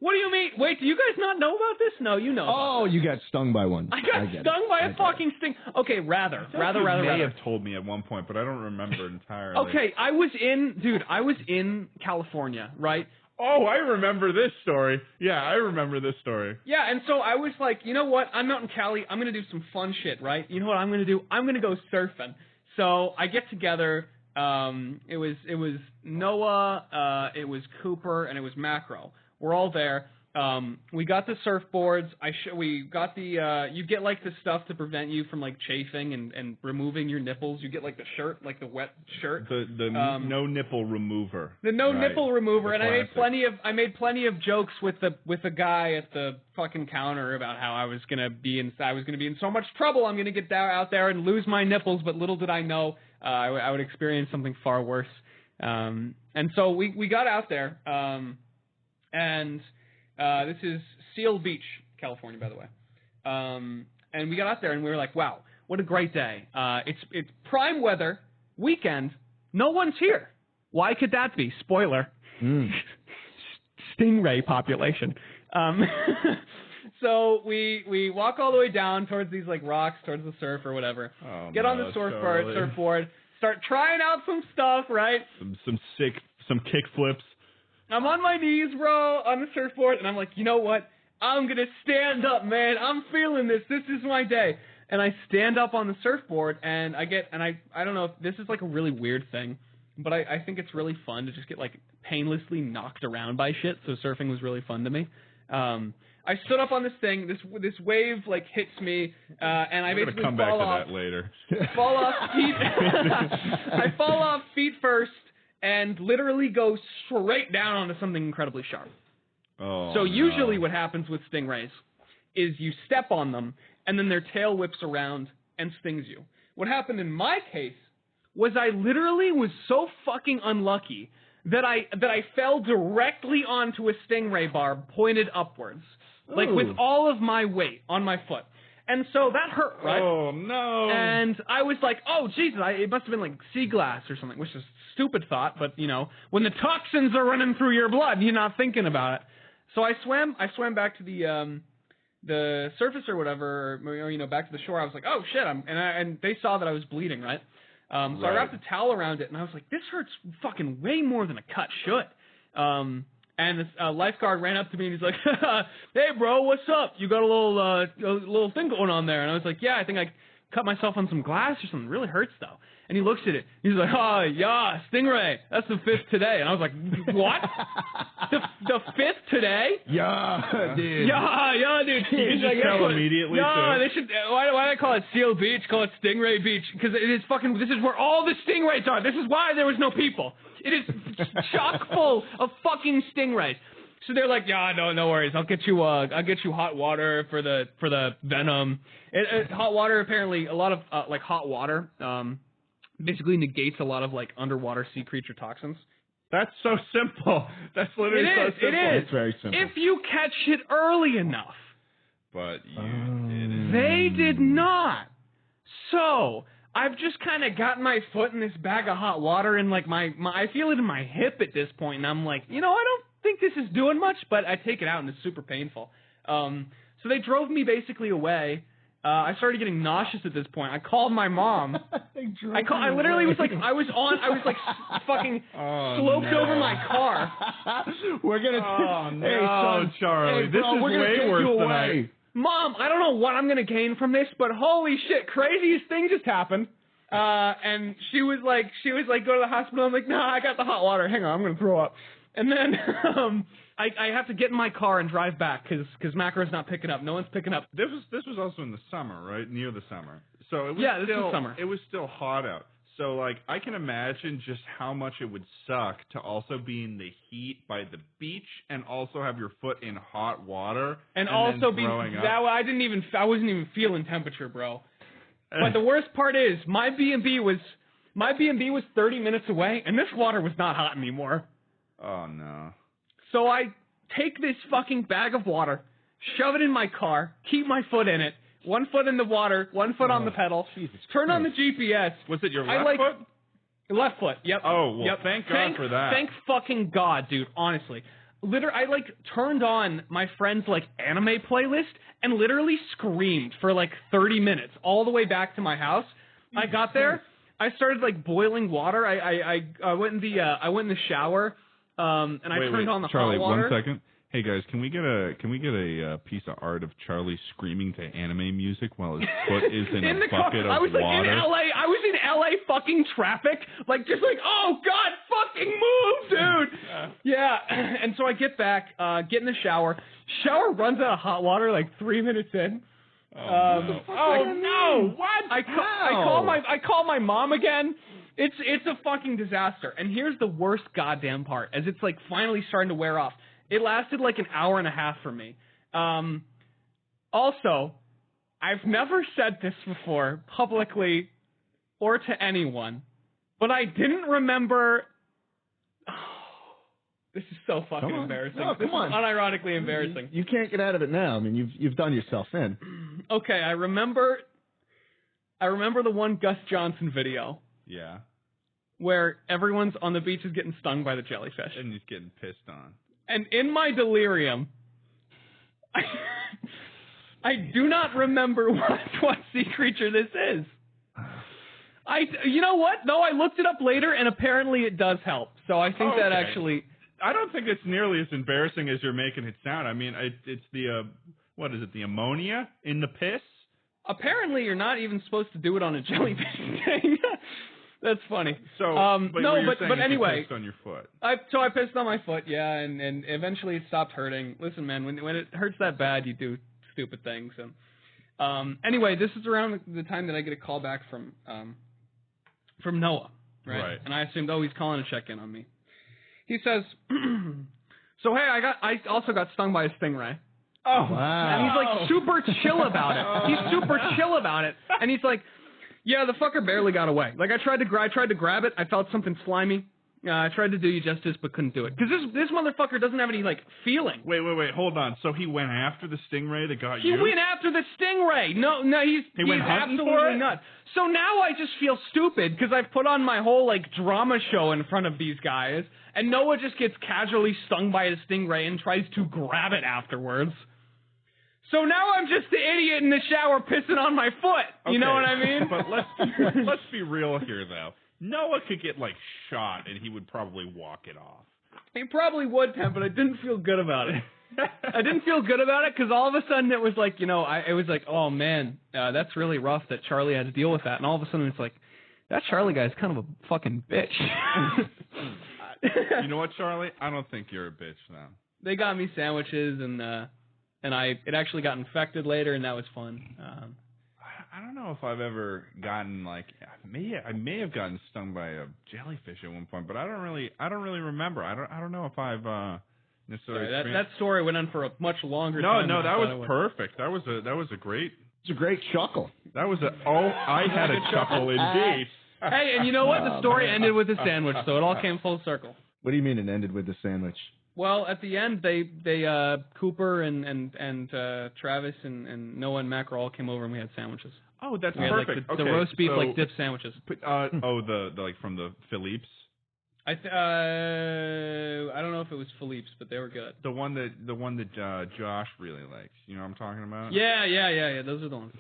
Speaker 1: What do you mean? Wait, do you guys not know about this? No, you know.
Speaker 2: Oh, you got stung by one.
Speaker 1: I got stung by a fucking sting. Okay, rather.
Speaker 3: You may have told me at one point, but I don't remember entirely.
Speaker 1: Okay, I was in California, right?
Speaker 3: Oh, I remember this story. Yeah, I remember this story.
Speaker 1: Yeah, and so I was like, you know what? I'm out in Cali. I'm going to do some fun shit, right? You know what I'm going to do? I'm going to go surfing. So I get together. It was Noah, it was Cooper, and it was Macro. We're all there. We got the surfboards. We got the. You get like the stuff to prevent you from like chafing and removing your nipples. You get like the shirt, like the wet shirt.
Speaker 3: The no nipple remover.
Speaker 1: The nipple remover, and I made plenty of jokes with the guy at the fucking counter about how I was gonna be in so much trouble. I'm gonna get out there and lose my nipples, but little did I know I would experience something far worse. And so we got out there. And this is Seal Beach, California, by the way. And we got out there, and we were like, wow, what a great day. It's prime weather, weekend, no one's here. Why could that be? Spoiler. Stingray population. So we walk all the way down towards these like rocks, towards the surf or whatever. Get on the surfboard, start trying out some stuff, right?
Speaker 3: Some kick flips.
Speaker 1: I'm on my knees, bro, on the surfboard, and I'm like, you know what? I'm going to stand up, man. I'm feeling this. This is my day. And I stand up on the surfboard, and I don't know if this is like a really weird thing, but I think it's really fun to just get like painlessly knocked around by shit, so surfing was really fun to me. I stood up on this thing, this wave like hits me, and I basically
Speaker 3: come
Speaker 1: fall
Speaker 3: back
Speaker 1: off.
Speaker 3: To that later.
Speaker 1: Fall off feet. I fall off feet first. And literally go straight down onto something incredibly sharp. So usually what happens with stingrays is you step on them, and then their tail whips around and stings you. What happened in my case was I literally was so fucking unlucky that I fell directly onto a stingray barb pointed upwards, like with all of my weight on my foot. And so that hurt, right?
Speaker 3: Oh, no.
Speaker 1: And I was like, oh, Jesus, it must have been like sea glass or something, which is a stupid thought, but, you know, when the toxins are running through your blood, you're not thinking about it. So I swam back to the surface or whatever, or, you know, back to the shore. I was like, oh, shit, and they saw that I was bleeding, right? So I wrapped a towel around it, and I was like, this hurts fucking way more than a cut should. And this lifeguard ran up to me, and he's like, hey, bro, what's up? You got a little thing going on there. And I was like, yeah, I think I cut myself on some glass or something. It really hurts, though. And he looks at it. He's like, oh, yeah, stingray. That's the 5th today. And I was like, what? the 5th today?
Speaker 2: Yeah, dude.
Speaker 1: Yeah, dude.
Speaker 3: You just tell immediately.
Speaker 1: Yeah, they should. Why do they call it Seal Beach? Call it Stingray Beach? Because it is fucking. This is where all the stingrays are. This is why there was no people. It is chock full of fucking stingrays. So they're like, yeah, no worries. I'll get you hot water for the venom. Hot water, apparently, a lot of like hot water basically negates a lot of like underwater sea creature toxins.
Speaker 3: That's so simple. That's literally so simple.
Speaker 1: It is.
Speaker 2: It's very simple.
Speaker 1: If you catch it early enough.
Speaker 3: But
Speaker 1: They did not. So I've just kind of gotten my foot in this bag of hot water, and like my I feel it in my hip at this point, and I'm like, I don't think this is doing much, but I take it out and it's super painful. So they drove me basically away. I started getting nauseous at this point. I called my mom. I literally was like, I was fucking sloped over my car.
Speaker 2: We're gonna.
Speaker 3: Oh no,
Speaker 2: hey, son,
Speaker 3: Charlie,
Speaker 2: hey,
Speaker 3: this
Speaker 2: bro,
Speaker 3: is
Speaker 2: we're
Speaker 3: way
Speaker 2: gonna
Speaker 3: worse
Speaker 2: take you
Speaker 3: than
Speaker 2: away.
Speaker 1: Mom, I don't know what I'm gonna gain from this, but holy shit, craziest thing just happened. And she was like, go to the hospital. I'm like, nah, I got the hot water. Hang on, I'm gonna throw up. And then I have to get in my car and drive back because Macro's not picking up. No one's picking up.
Speaker 3: This was also in the summer, right? Near the summer. So it was
Speaker 1: this is summer.
Speaker 3: It was still hot out. So like I can imagine just how much it would suck to also be in the heat by the beach and also have your foot in hot water
Speaker 1: and also be that I wasn't even feeling temperature, bro. But the worst part is my B&B was 30 minutes away and this water was not hot anymore.
Speaker 3: Oh no.
Speaker 1: So I take this fucking bag of water, shove it in my car, keep my foot in it, one foot in the water, one foot on the pedal, turn on the GPS.
Speaker 3: Was it your left foot?
Speaker 1: Left foot, yep.
Speaker 3: Oh, well,
Speaker 1: yep.
Speaker 3: Thank God for that.
Speaker 1: Thank fucking God, dude, honestly. I turned on my friend's anime playlist and literally screamed for 30 minutes all the way back to my house. I got there, I started boiling water. I went in the shower, and I turned on the
Speaker 3: Charlie,
Speaker 1: hot water.
Speaker 3: 1 second. Hey guys, can we get a piece of art of Charlie screaming to anime music while his foot is in a bucket of water?
Speaker 1: I was in LA fucking traffic, oh God, fucking move, dude. Yeah. And so I get back, get in the shower. Shower runs out of hot water 3 minutes in.
Speaker 3: Oh no! What?
Speaker 1: I call my mom again. It's a fucking disaster. And here's the worst goddamn part, as it's finally starting to wear off. It lasted an hour and a half for me. Also, I've never said this before publicly or to anyone, but I didn't remember. This is so fucking embarrassing.
Speaker 2: No, come on.
Speaker 1: Unironically embarrassing.
Speaker 2: You can't get out of it now. I mean, you've done yourself in.
Speaker 1: Okay, I remember the one Gus Johnson video.
Speaker 3: Yeah.
Speaker 1: Where everyone's on the beach is getting stung by the jellyfish.
Speaker 3: And he's getting pissed on. And
Speaker 1: in my delirium, I do not remember what sea creature this is. You know what? No, I looked it up later, and apparently it does help. So I think that actually...
Speaker 3: I don't think it's nearly as embarrassing as you're making it sound. I mean, it's the, what is it, the ammonia in the piss?
Speaker 1: Apparently you're not even supposed to do it on a jellyfish thing. That's funny.
Speaker 3: So, but anyway, you pissed on your foot.
Speaker 1: I pissed on my foot, yeah, and eventually it stopped hurting. Listen, man, when it hurts that bad, you do stupid things. And anyway, this is around the time that I get a call back from Noah, right? And I assumed, he's calling to check in on me. He says, so hey, I also got stung by a stingray.
Speaker 2: Oh, wow.
Speaker 1: And he's super chill about it. He's super chill about it, and he's like, yeah, the fucker barely got away. I tried to grab it. I felt something slimy. I tried to do you justice, but couldn't do it. Because this motherfucker doesn't have any, feeling.
Speaker 3: Wait, hold on. So he went after the stingray that got
Speaker 1: you? He went after the stingray. No, he's absolutely nuts. So now I just feel stupid because I've put on my whole, drama show in front of these guys, and Noah just gets casually stung by a stingray and tries to grab it afterwards. So now I'm just the idiot in the shower pissing on my foot. You know what I mean?
Speaker 3: But let's be real here, though. Noah could get, like, shot, and he would probably walk it off.
Speaker 1: He probably would, Ted, but I didn't feel good about it. I didn't feel good about it because all of a sudden it was like, it was like, oh, man, that's really rough that Charlie had to deal with that. And all of a sudden it's like, that Charlie guy's kind of a fucking bitch.
Speaker 3: You know what, Charlie? I don't think you're a bitch now.
Speaker 1: They got me sandwiches, and it actually got infected later, and that was fun.
Speaker 3: I don't know if I've ever gotten I may have gotten stung by a jellyfish at one point, but I don't really remember. I don't know if I've necessarily.
Speaker 1: Sorry, that story went on for a much longer time.
Speaker 3: No, that was perfect. That was a great.
Speaker 2: It's a great chuckle.
Speaker 3: That was I had a chuckle indeed.
Speaker 1: Hey, and you know what? The story ended with a sandwich, so it all came full circle.
Speaker 2: What do you mean it ended with the sandwich?
Speaker 1: Well, at the end, they Cooper and Travis and Noah and Mac all came over and we had sandwiches.
Speaker 3: Oh, that's
Speaker 1: we
Speaker 3: perfect.
Speaker 1: Had, the roast beef dip sandwiches.
Speaker 3: The from the Philippe's.
Speaker 1: I don't know if it was Philippe's, but they were good.
Speaker 3: The one that Josh really likes. You know what I'm talking about?
Speaker 1: Yeah. Those are the ones.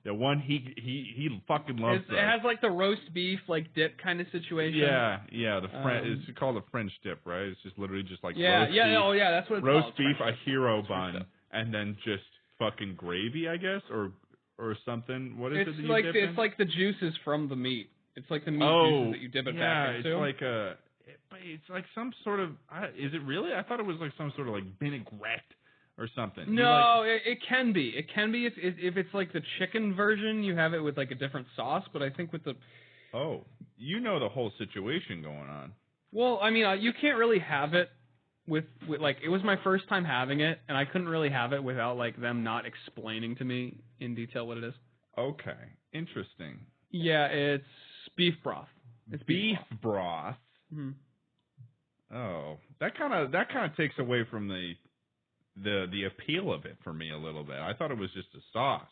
Speaker 3: The one he fucking loves.
Speaker 1: It has like the roast beef dip kind of situation.
Speaker 3: Yeah. It's called a French dip, right? It's just literally just like
Speaker 1: roast beef. That's what it's
Speaker 3: roast
Speaker 1: called.
Speaker 3: Roast beef, a hero bun, and then just fucking gravy, I guess, or something. What is it that you dip in?
Speaker 1: It's like the juices from the meat. It's like the meat juices that you dip it back into.
Speaker 3: It's like some sort of. Is it really? I thought it was like some sort of vinaigrette or something.
Speaker 1: No, it can be. It can be if it's like the chicken version, you have it with a different sauce. But I think with the.
Speaker 3: Oh, you know the whole situation going on.
Speaker 1: Well, I mean, you can't really have it with it was my first time having it, and I couldn't really have it without them not explaining to me in detail what it is.
Speaker 3: Okay, interesting.
Speaker 1: Yeah, it's beef broth. It's
Speaker 3: beef broth.
Speaker 1: Mm-hmm.
Speaker 3: Oh, that kind of takes away from the appeal of it for me a little bit. I thought it was just a sauce,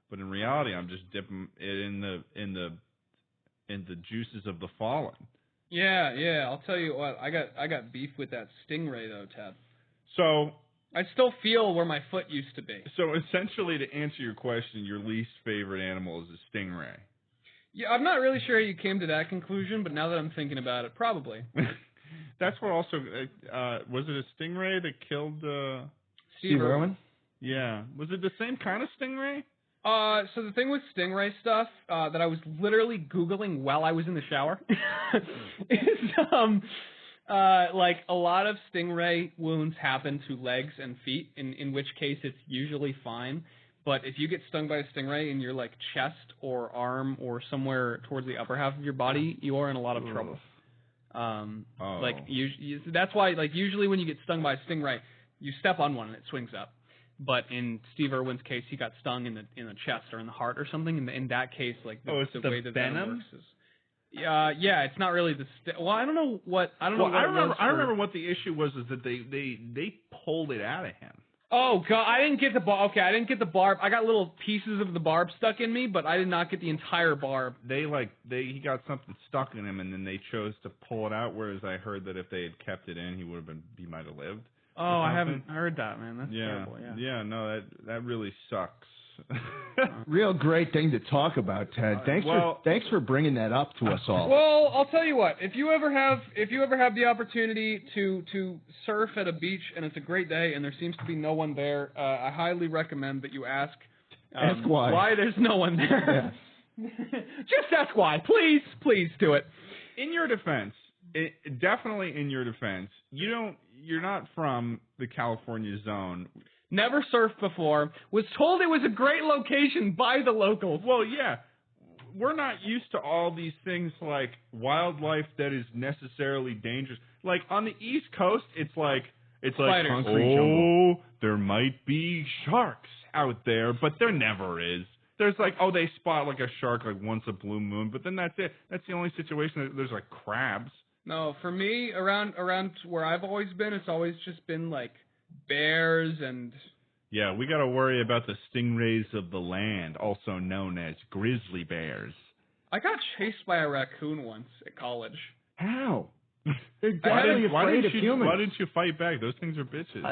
Speaker 3: but in reality, I'm just dipping it in the juices of the fallen.
Speaker 1: Yeah. I'll tell you what. I got beef with that stingray though, Ted.
Speaker 3: So
Speaker 1: I still feel where my foot used to be.
Speaker 3: So essentially, to answer your question, your least favorite animal is a stingray.
Speaker 1: Yeah, I'm not really sure how you came to that conclusion, but now that I'm thinking about it, probably.
Speaker 3: That's what also was it a stingray that killed
Speaker 1: Steve Irwin?
Speaker 3: Yeah. Was it the same kind of stingray?
Speaker 1: So the thing with stingray stuff that I was literally Googling while I was in the shower is a lot of stingray wounds happen to legs and feet, in which case it's usually fine. But if you get stung by a stingray in your chest or arm or somewhere towards the upper half of your body, you are in a lot of trouble. That's why usually when you get stung by a stingray, you step on one and it swings up. But in Steve Irwin's case, he got stung in the chest or in the heart or something. In that case, the way that venom works is. Yeah, it's not really I don't know what. I don't know.
Speaker 3: I remember what the issue was. Is that they pulled it out of him.
Speaker 1: Oh God! I didn't get the barb. Okay, I didn't get the barb. I got little pieces of the barb stuck in me, but I did not get the entire barb.
Speaker 3: He got something stuck in him, and then they chose to pull it out. Whereas I heard that if they had kept it in, he might have lived.
Speaker 1: Oh, I haven't heard that, man. That's terrible.
Speaker 3: Yeah. No, that really sucks.
Speaker 2: Real great thing to talk about, Ted. Thanks for bringing that up to us all.
Speaker 1: Well, I'll tell you what. If you ever have the opportunity to surf at a beach and it's a great day and there seems to be no one there, I highly recommend that you ask
Speaker 2: why
Speaker 1: there's no one there. Yeah. Just ask why, please do it.
Speaker 3: In your defense, definitely in your defense, you're not from the California zone.
Speaker 1: Never surfed before. Was told it was a great location by the locals.
Speaker 3: Well, yeah. We're not used to all these things like wildlife that is necessarily dangerous. Like on the East Coast, it's like
Speaker 2: concrete jungle.
Speaker 3: There might be sharks out there, but there never is. There's they spot a shark once a blue moon, but then that's it. That's the only situation. There's crabs.
Speaker 1: No, for me, around where I've always been, it's always just been bears and...
Speaker 3: Yeah, we got to worry about the stingrays of the land, also known as grizzly bears.
Speaker 1: I got chased by a raccoon once at college.
Speaker 2: How? They're definitely afraid of humans.
Speaker 3: Why didn't you fight back? Those things are bitches.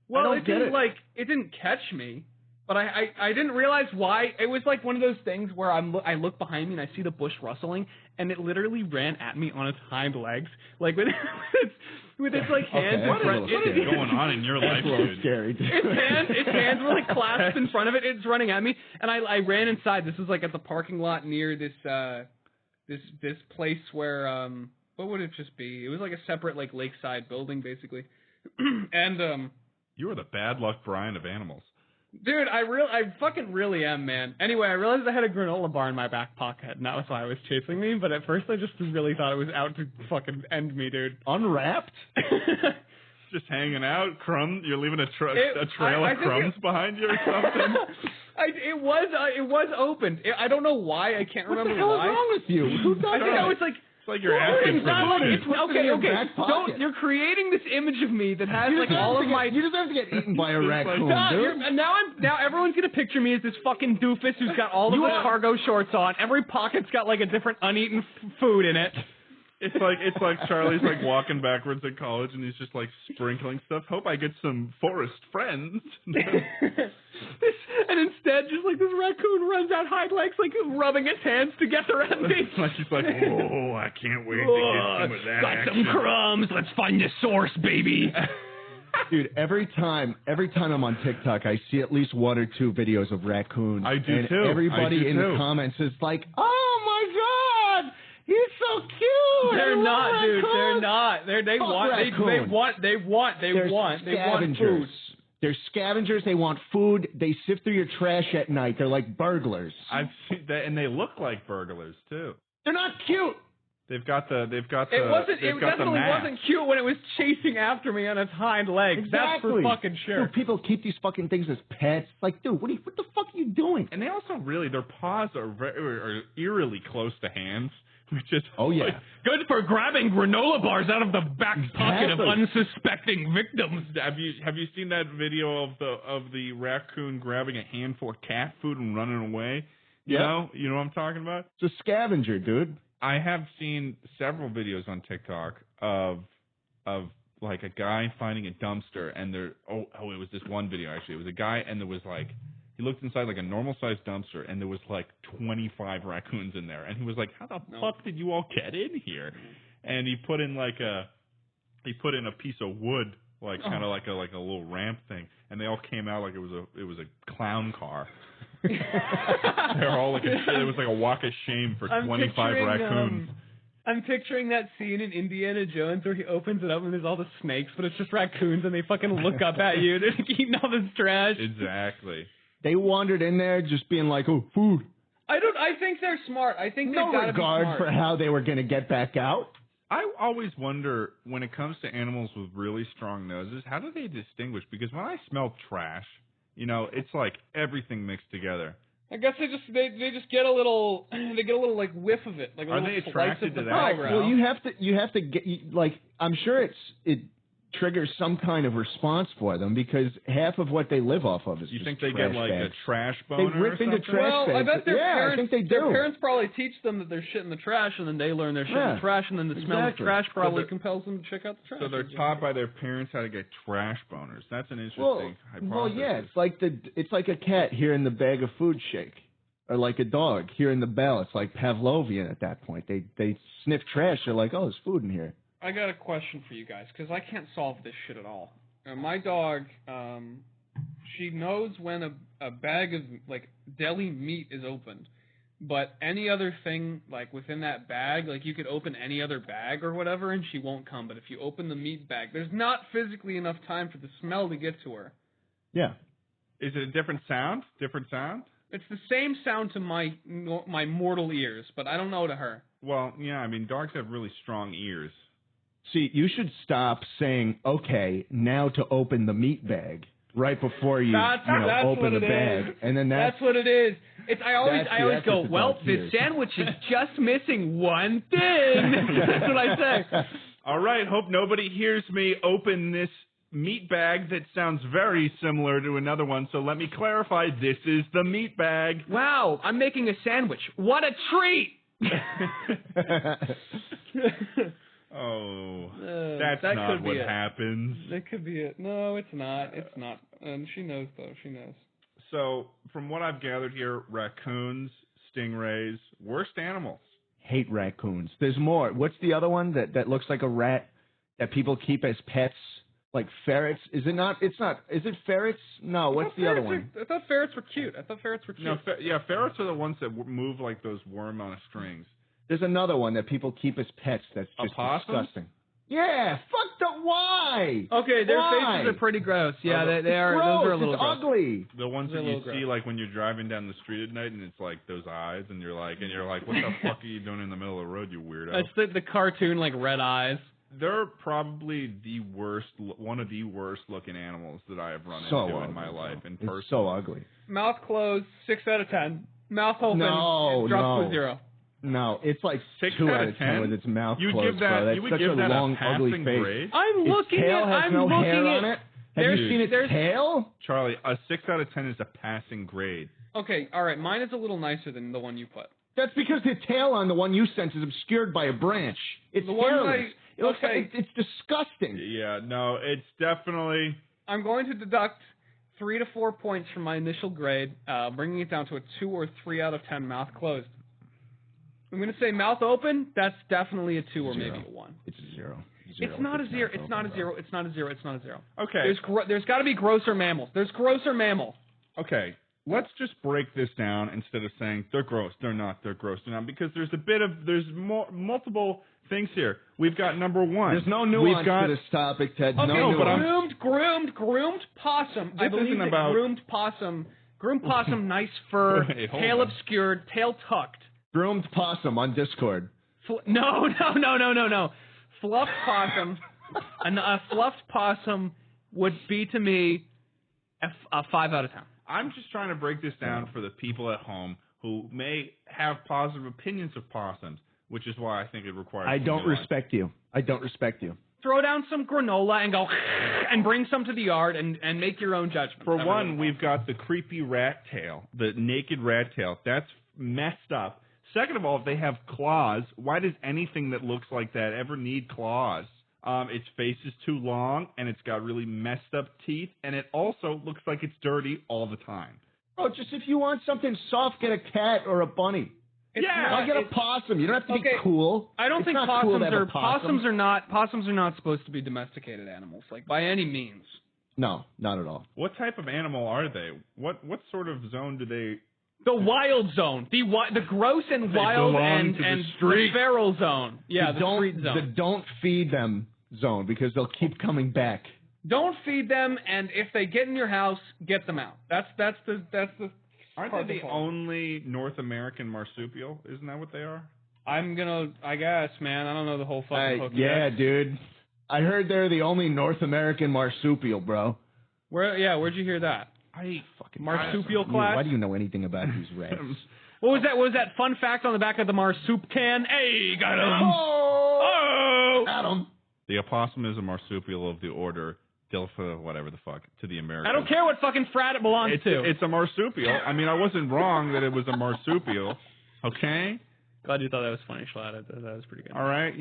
Speaker 1: It didn't catch me. But I didn't realize why. It was like one of those things where I look behind me and I see the bush rustling, and it literally ran at me on its hind legs, like with its like hands in front.
Speaker 3: What is going on in your life, dude?
Speaker 2: Scary. Dude.
Speaker 1: Its hands were like clasped in front of it. It's running at me, and I ran inside. This was like at the parking lot near this place where what would it just be? It was like a separate like lakeside building basically, and
Speaker 3: You are the bad luck Brian of animals.
Speaker 1: Dude, I fucking really am, man. Anyway, I realized I had a granola bar in my back pocket, and that was why it was chasing me, but at first I just really thought it was out to fucking end me, dude.
Speaker 2: Unwrapped?
Speaker 3: Just hanging out, crumbs. You're leaving a trail of crumbs behind you or something.
Speaker 1: It was opened. I don't know why. I can't remember why.
Speaker 2: What the hell is wrong with you? Who does
Speaker 1: I think I was like...
Speaker 3: It's like you're asking for
Speaker 1: okay. You're creating this image of me that has like all of my.
Speaker 2: You deserve to get eaten by a raccoon, dude.
Speaker 1: Now everyone's gonna picture me as this fucking doofus who's got all of the cargo shorts on. Every pocket's got like a different uneaten food in it.
Speaker 3: It's like Charlie's like walking backwards in college and he's just like sprinkling stuff. Hope I get some forest friends.
Speaker 1: And instead, just like this raccoon runs out hind legs, like rubbing its hands together at me.
Speaker 3: Like he's like, oh, I can't wait to get some of that.
Speaker 1: Got some crumbs. Let's find the source, baby.
Speaker 2: Dude, every time I'm on TikTok, I see at least one or two videos of raccoons.
Speaker 3: I do
Speaker 2: and
Speaker 3: too.
Speaker 2: Everybody in the comments is like, "Oh my God, he's so cute."
Speaker 1: They're not, dude.
Speaker 2: raccoons.
Speaker 1: They're not. They want food.
Speaker 2: They're scavengers. They want food. They sift through your trash at night. They're like burglars.
Speaker 3: I've seen that, and they look like burglars too.
Speaker 2: They're not cute.
Speaker 3: They've got the.
Speaker 1: It definitely wasn't cute when it was chasing after me on its hind legs.
Speaker 2: Exactly.
Speaker 1: That's for fucking sure.
Speaker 2: Dude, people keep these fucking things as pets. Like, dude, what the fuck are you doing?
Speaker 3: And they also their paws are eerily close to hands, which is
Speaker 2: yeah,
Speaker 1: good for grabbing granola bars out of the back pocket of unsuspecting victims.
Speaker 3: Have you seen that video of the raccoon grabbing a handful of cat food and running away? You know what I'm talking about?
Speaker 2: It's a scavenger, dude.
Speaker 3: I have seen several videos on TikTok of like a guy finding a dumpster, and it was this one video actually. It was a guy, and there was like, he looked inside like a normal sized dumpster, and there was like 25 raccoons in there, and he was like, "How the fuck did you all get in here?" And he put in a piece of wood, like kind of like a little ramp thing, and they all came out like it was a clown car. They're all like it was like a walk of shame for 25 raccoons.
Speaker 1: I'm picturing that scene in Indiana Jones where he opens it up and there's all the snakes, but it's just raccoons and they fucking look up at you. They're eating all this trash.
Speaker 3: Exactly.
Speaker 2: They wandered in there just being like, "Oh, food."
Speaker 1: I think they're smart. I think
Speaker 2: no regard for how they were going to get back out.
Speaker 3: I always wonder when it comes to animals with really strong noses, how do they distinguish? Because when I smell trash, it's like everything mixed together.
Speaker 1: I guess they just get a little like whiff of it. Like a
Speaker 3: Are
Speaker 1: little
Speaker 3: they attracted to that?
Speaker 2: Well, you have to get like, I'm sure it triggers some kind of response for them because half of what they live off of is
Speaker 3: you
Speaker 2: just
Speaker 3: think they
Speaker 2: trash
Speaker 3: get like
Speaker 2: bags.
Speaker 3: a trash
Speaker 2: They
Speaker 3: boner
Speaker 2: rip
Speaker 3: or
Speaker 2: into
Speaker 3: something?
Speaker 2: trash bags.
Speaker 1: I bet their parents,
Speaker 2: I think they do.
Speaker 1: Their parents probably teach them that there's shit in the trash, and then they learn their shit in the trash, and then the smell of trash probably compels them to check out the trash.
Speaker 3: So they're taught by their parents how to get trash boners. That's an interesting hypothesis.
Speaker 2: Well, yeah, it's like a cat hearing the bag of food shake, or like a dog hearing the bell. It's like Pavlovian at that point. They sniff trash. They're like, "Oh, there's food in here."
Speaker 1: I got a question for you guys, because I can't solve this shit at all. My dog, she knows when a bag of, like, deli meat is opened, but any other thing, like, within that bag, like, you could open any other bag or whatever, and she won't come. But if you open the meat bag, there's not physically enough time for the smell to get to her.
Speaker 2: Yeah.
Speaker 3: Is it a different sound? Different sound?
Speaker 1: It's the same sound to my mortal ears, but I don't know to her.
Speaker 3: Well, yeah, I mean, dogs have really strong ears.
Speaker 2: See, you should stop saying, "Okay, now to open the meat bag," right before you open the bag, and then
Speaker 1: that's what it is. I always go, "Well, this sandwich is just missing one thing." That's what I say.
Speaker 3: All right, hope nobody hears me open this meat bag that sounds very similar to another one. So let me clarify: this is the meat bag.
Speaker 1: Wow, I'm making a sandwich. What a treat!
Speaker 3: Oh, that's not what happens.
Speaker 1: That could be it. No, it's not. It's not. And she knows, though. She knows.
Speaker 3: So, from what I've gathered here, raccoons, stingrays, worst animals.
Speaker 2: Hate raccoons. There's more. What's the other one that looks like a rat that people keep as pets? Like ferrets? Is it not? It's not. Is it ferrets? No. What's the other one?
Speaker 1: I thought ferrets were cute.
Speaker 3: No, ferrets are the ones that move like those worm on strings.
Speaker 2: There's another one that people keep as pets that's just disgusting. Yeah, fuck the why?
Speaker 1: Okay, their
Speaker 2: why?
Speaker 1: faces are pretty gross. Yeah, they are.
Speaker 2: Gross.
Speaker 1: Those are a little
Speaker 2: it's
Speaker 1: gross.
Speaker 2: ugly.
Speaker 3: The ones that you see like when you're driving down the street at night and it's like those eyes and you're like, what the fuck are you doing in the middle of the road, you weirdo?
Speaker 1: It's the cartoon like red eyes.
Speaker 3: They're probably one of the worst looking animals that I have run into in my life. In person.
Speaker 2: It's so ugly.
Speaker 1: Mouth closed, 6 out of 10. Mouth open, it drops to 0.
Speaker 2: No, it's like
Speaker 3: 6
Speaker 2: out of 10 with its mouth closed,
Speaker 3: bro.
Speaker 2: That's
Speaker 3: you would
Speaker 2: such
Speaker 3: give
Speaker 2: a
Speaker 3: that
Speaker 2: long,
Speaker 3: a passing
Speaker 2: ugly face.
Speaker 3: grade?
Speaker 1: I'm looking
Speaker 2: its tail
Speaker 1: at.
Speaker 2: has
Speaker 1: I'm
Speaker 2: no
Speaker 1: looking
Speaker 2: hair
Speaker 1: at,
Speaker 2: on it. Have you seen its tail?
Speaker 3: Charlie, a 6 out of 10 is a passing grade.
Speaker 1: Okay, all right. Mine is a little nicer than the one you put.
Speaker 2: That's because the tail on the one you sent is obscured by a branch. It's hairless. It's disgusting.
Speaker 3: Yeah, no, it's definitely.
Speaker 1: I'm going to deduct 3 to 4 points from my initial grade, bringing it down to a 2 or 3 out of 10 mouth closed. I'm going to say mouth open, that's definitely a 2 or maybe a 1.
Speaker 2: It's a 0.
Speaker 1: It's not a 0. It's not a 0. It's not a 0. It's not a 0.
Speaker 3: Okay.
Speaker 1: There's got to be grosser mammals. There's grosser mammals.
Speaker 3: Okay. Let's just break this down instead of saying they're gross, they're not, they're gross, they're not, because there's multiple things here. We've got number 1.
Speaker 2: There's no nuance to this topic, Ted.
Speaker 1: Okay,
Speaker 2: no nuance.
Speaker 1: Groomed possum. I believe that groomed possum, nice fur, tail obscured, tail tucked.
Speaker 2: Groomed possum on Discord.
Speaker 1: No. Fluffed possum. A fluffed possum would be to me a 5 out of 10.
Speaker 3: I'm just trying to break this down for the people at home who may have positive opinions of possums, which is why I think it requires.
Speaker 2: I don't respect you.
Speaker 1: Throw down some granola and go and bring some to the yard and make your own judgment.
Speaker 3: For one, we've got the creepy rat tail, the naked rat tail. That's messed up. Second of all, if they have claws, why does anything that looks like that ever need claws? Its face is too long, and it's got really messed up teeth, and it also looks like it's dirty all the time.
Speaker 2: Oh, just if you want something soft, get a cat or a bunny. Why get a possum? You don't have to be cool.
Speaker 1: I don't think
Speaker 2: possums
Speaker 1: are not supposed to be domesticated animals, like by any means.
Speaker 2: No, not at all.
Speaker 3: What type of animal are they? What sort of zone do they?
Speaker 1: The wild zone, the gross and wild and the feral zone. Yeah, the street zone.
Speaker 2: The don't feed them zone, because they'll keep coming back.
Speaker 1: Don't feed them, and if they get in your house, get them out. That's the.
Speaker 3: Aren't they the only North American marsupial? Isn't that what they are?
Speaker 1: I guess, man. I don't know the whole fucking Pokédex.
Speaker 2: Yeah, dude. I heard they're the only North American marsupial, bro.
Speaker 1: Where'd you hear that? Marsupial class?
Speaker 2: Why do you know anything about these rats?
Speaker 1: What was that fun fact on the back of the marsup can? Hey, got him! Oh!
Speaker 2: Got him!
Speaker 3: The opossum is a marsupial of the order Dilpha, whatever the fuck, to the Americans.
Speaker 1: I don't care what fucking frat it belongs to.
Speaker 3: It's a marsupial. I mean, I wasn't wrong that it was a marsupial. Okay?
Speaker 1: Glad you thought that was funny, Schlatt. That was pretty good.
Speaker 3: All right,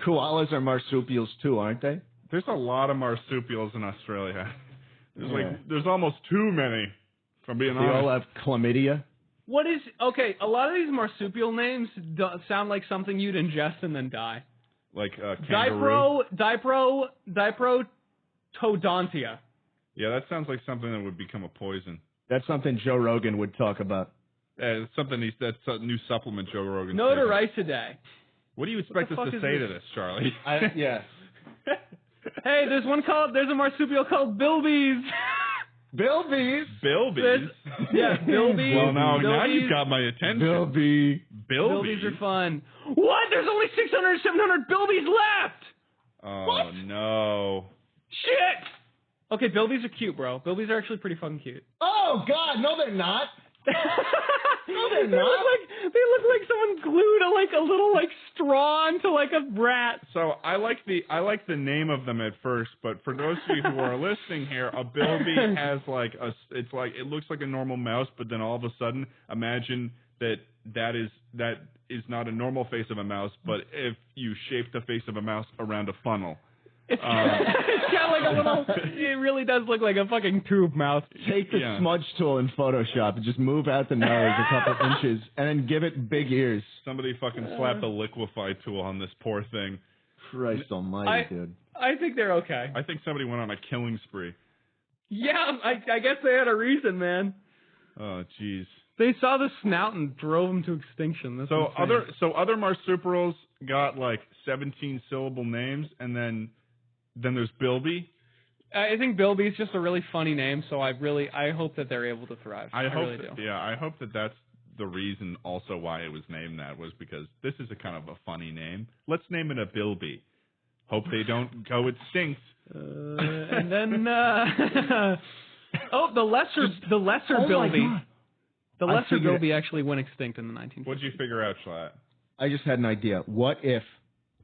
Speaker 2: koalas are marsupials too, aren't they?
Speaker 3: There's a lot of marsupials in Australia. There's almost too many, if I'm being honest.
Speaker 2: They all have chlamydia.
Speaker 1: A lot of these marsupial names sound like something you'd ingest and then die.
Speaker 3: Like kangaroo?
Speaker 1: Diprotodontia.
Speaker 3: Yeah, that sounds like something that would become a poison.
Speaker 2: That's something Joe Rogan would talk about.
Speaker 3: It's that's a new supplement Joe Rogan.
Speaker 1: Notoricidae.
Speaker 3: What do you expect us to say to this, Charlie?
Speaker 2: Yeah.
Speaker 1: Hey, there's a marsupial called bilbies.
Speaker 2: Bilbies?
Speaker 3: Bilbies?
Speaker 1: Yeah, bilbies.
Speaker 3: Well, now you've got my attention.
Speaker 2: Bilbies
Speaker 1: are fun. What? There's only 600, 700 bilbies left!
Speaker 3: Oh,
Speaker 1: what?
Speaker 3: No.
Speaker 1: Shit! Okay, bilbies are cute, bro. Bilbies are actually pretty fucking cute.
Speaker 2: Oh, God, no, they're not. No, they're not.
Speaker 1: They look like someone glued a little straw onto a rat.
Speaker 3: So I like the name of them at first, but for those of you who are listening here, a bilby has it looks like a normal mouse, but then all of a sudden imagine that is not a normal face of a mouse, but if you shape the face of a mouse around a funnel.
Speaker 1: It's got like a little. It really does look like a fucking tube mouth.
Speaker 2: Take the smudge tool in Photoshop and just move out the nose a couple inches, and then give it big ears.
Speaker 3: Somebody fucking slap the liquefy tool on this poor thing.
Speaker 2: Christ almighty, dude.
Speaker 1: I think they're okay.
Speaker 3: I think somebody went on a killing spree.
Speaker 1: Yeah, I guess they had a reason, man.
Speaker 3: Oh, jeez.
Speaker 1: They saw the snout and drove them to extinction. That's insane.
Speaker 3: other marsupials got like 17-syllable names, and then there's Bilby.
Speaker 1: I think Bilby's just a really funny name, so I hope that they're able to thrive. I really do.
Speaker 3: Yeah, I hope that that's the reason also why it was named that, was because this is a kind of a funny name. Let's name it a Bilby. Hope they don't go extinct.
Speaker 1: And then the lesser Bilby. The lesser Bilby actually went extinct in the 1950s.
Speaker 3: What'd you figure out, Schlatt?
Speaker 2: I just had an idea. What if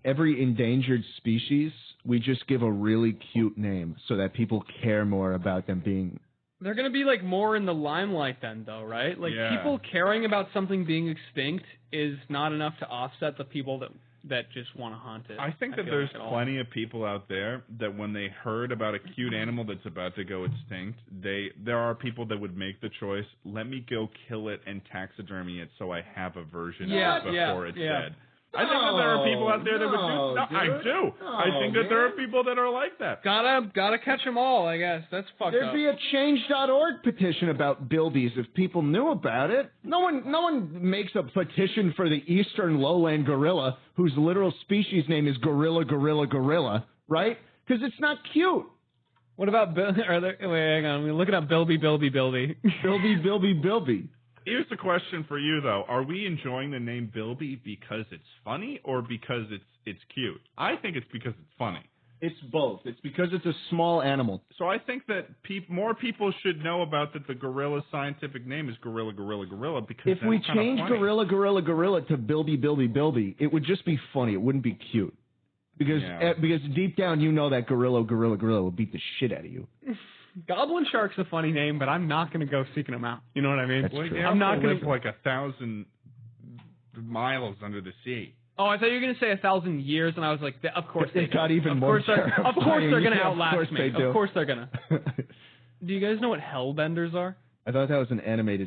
Speaker 2: every endangered species, we just give a really cute name so that people care more about them being...
Speaker 1: They're going to be like more in the limelight then, though, right? Like people caring about something being extinct is not enough to offset the people that just want to hunt it.
Speaker 3: I think that there's plenty of people out there that when they heard about a cute animal that's about to go extinct, there are people that would make the choice, let me go kill it and taxidermy it so I have a version of it before it's dead. I think that there are people out there that would do that. I do. I think that there are people that are like that.
Speaker 1: Gotta catch them all, I guess. That's fucked up.
Speaker 2: There'd be a change.org petition about bilbies if people knew about it. No one makes a petition for the eastern lowland gorilla whose literal species name is gorilla, right? Because it's not cute.
Speaker 1: What about wait, hang on. We're looking up Bilby.
Speaker 2: Bilby.
Speaker 3: Here's the question for you, though. Are we enjoying the name Bilby because it's funny or because it's cute? I think it's because it's funny.
Speaker 2: It's both. It's because it's a small animal.
Speaker 3: So I think that more people should know about that the gorilla's scientific name is gorilla, because
Speaker 2: if we change gorilla to Bilby, it would just be funny. It wouldn't be cute. Because deep down you know that gorilla will beat the shit out of you.
Speaker 1: Goblin Shark's a funny name, but I'm not going to go seeking them out. You know what I mean?
Speaker 2: That's true.
Speaker 3: I'm not going to live like 1,000 miles under the sea.
Speaker 1: Oh, I thought you were going to say 1,000 years, and I was like, of course they
Speaker 2: got even more.
Speaker 1: Of course they're going to outlast me.
Speaker 2: Of
Speaker 1: course they're going to. Do you guys know what hellbenders are?
Speaker 2: I thought that was an animated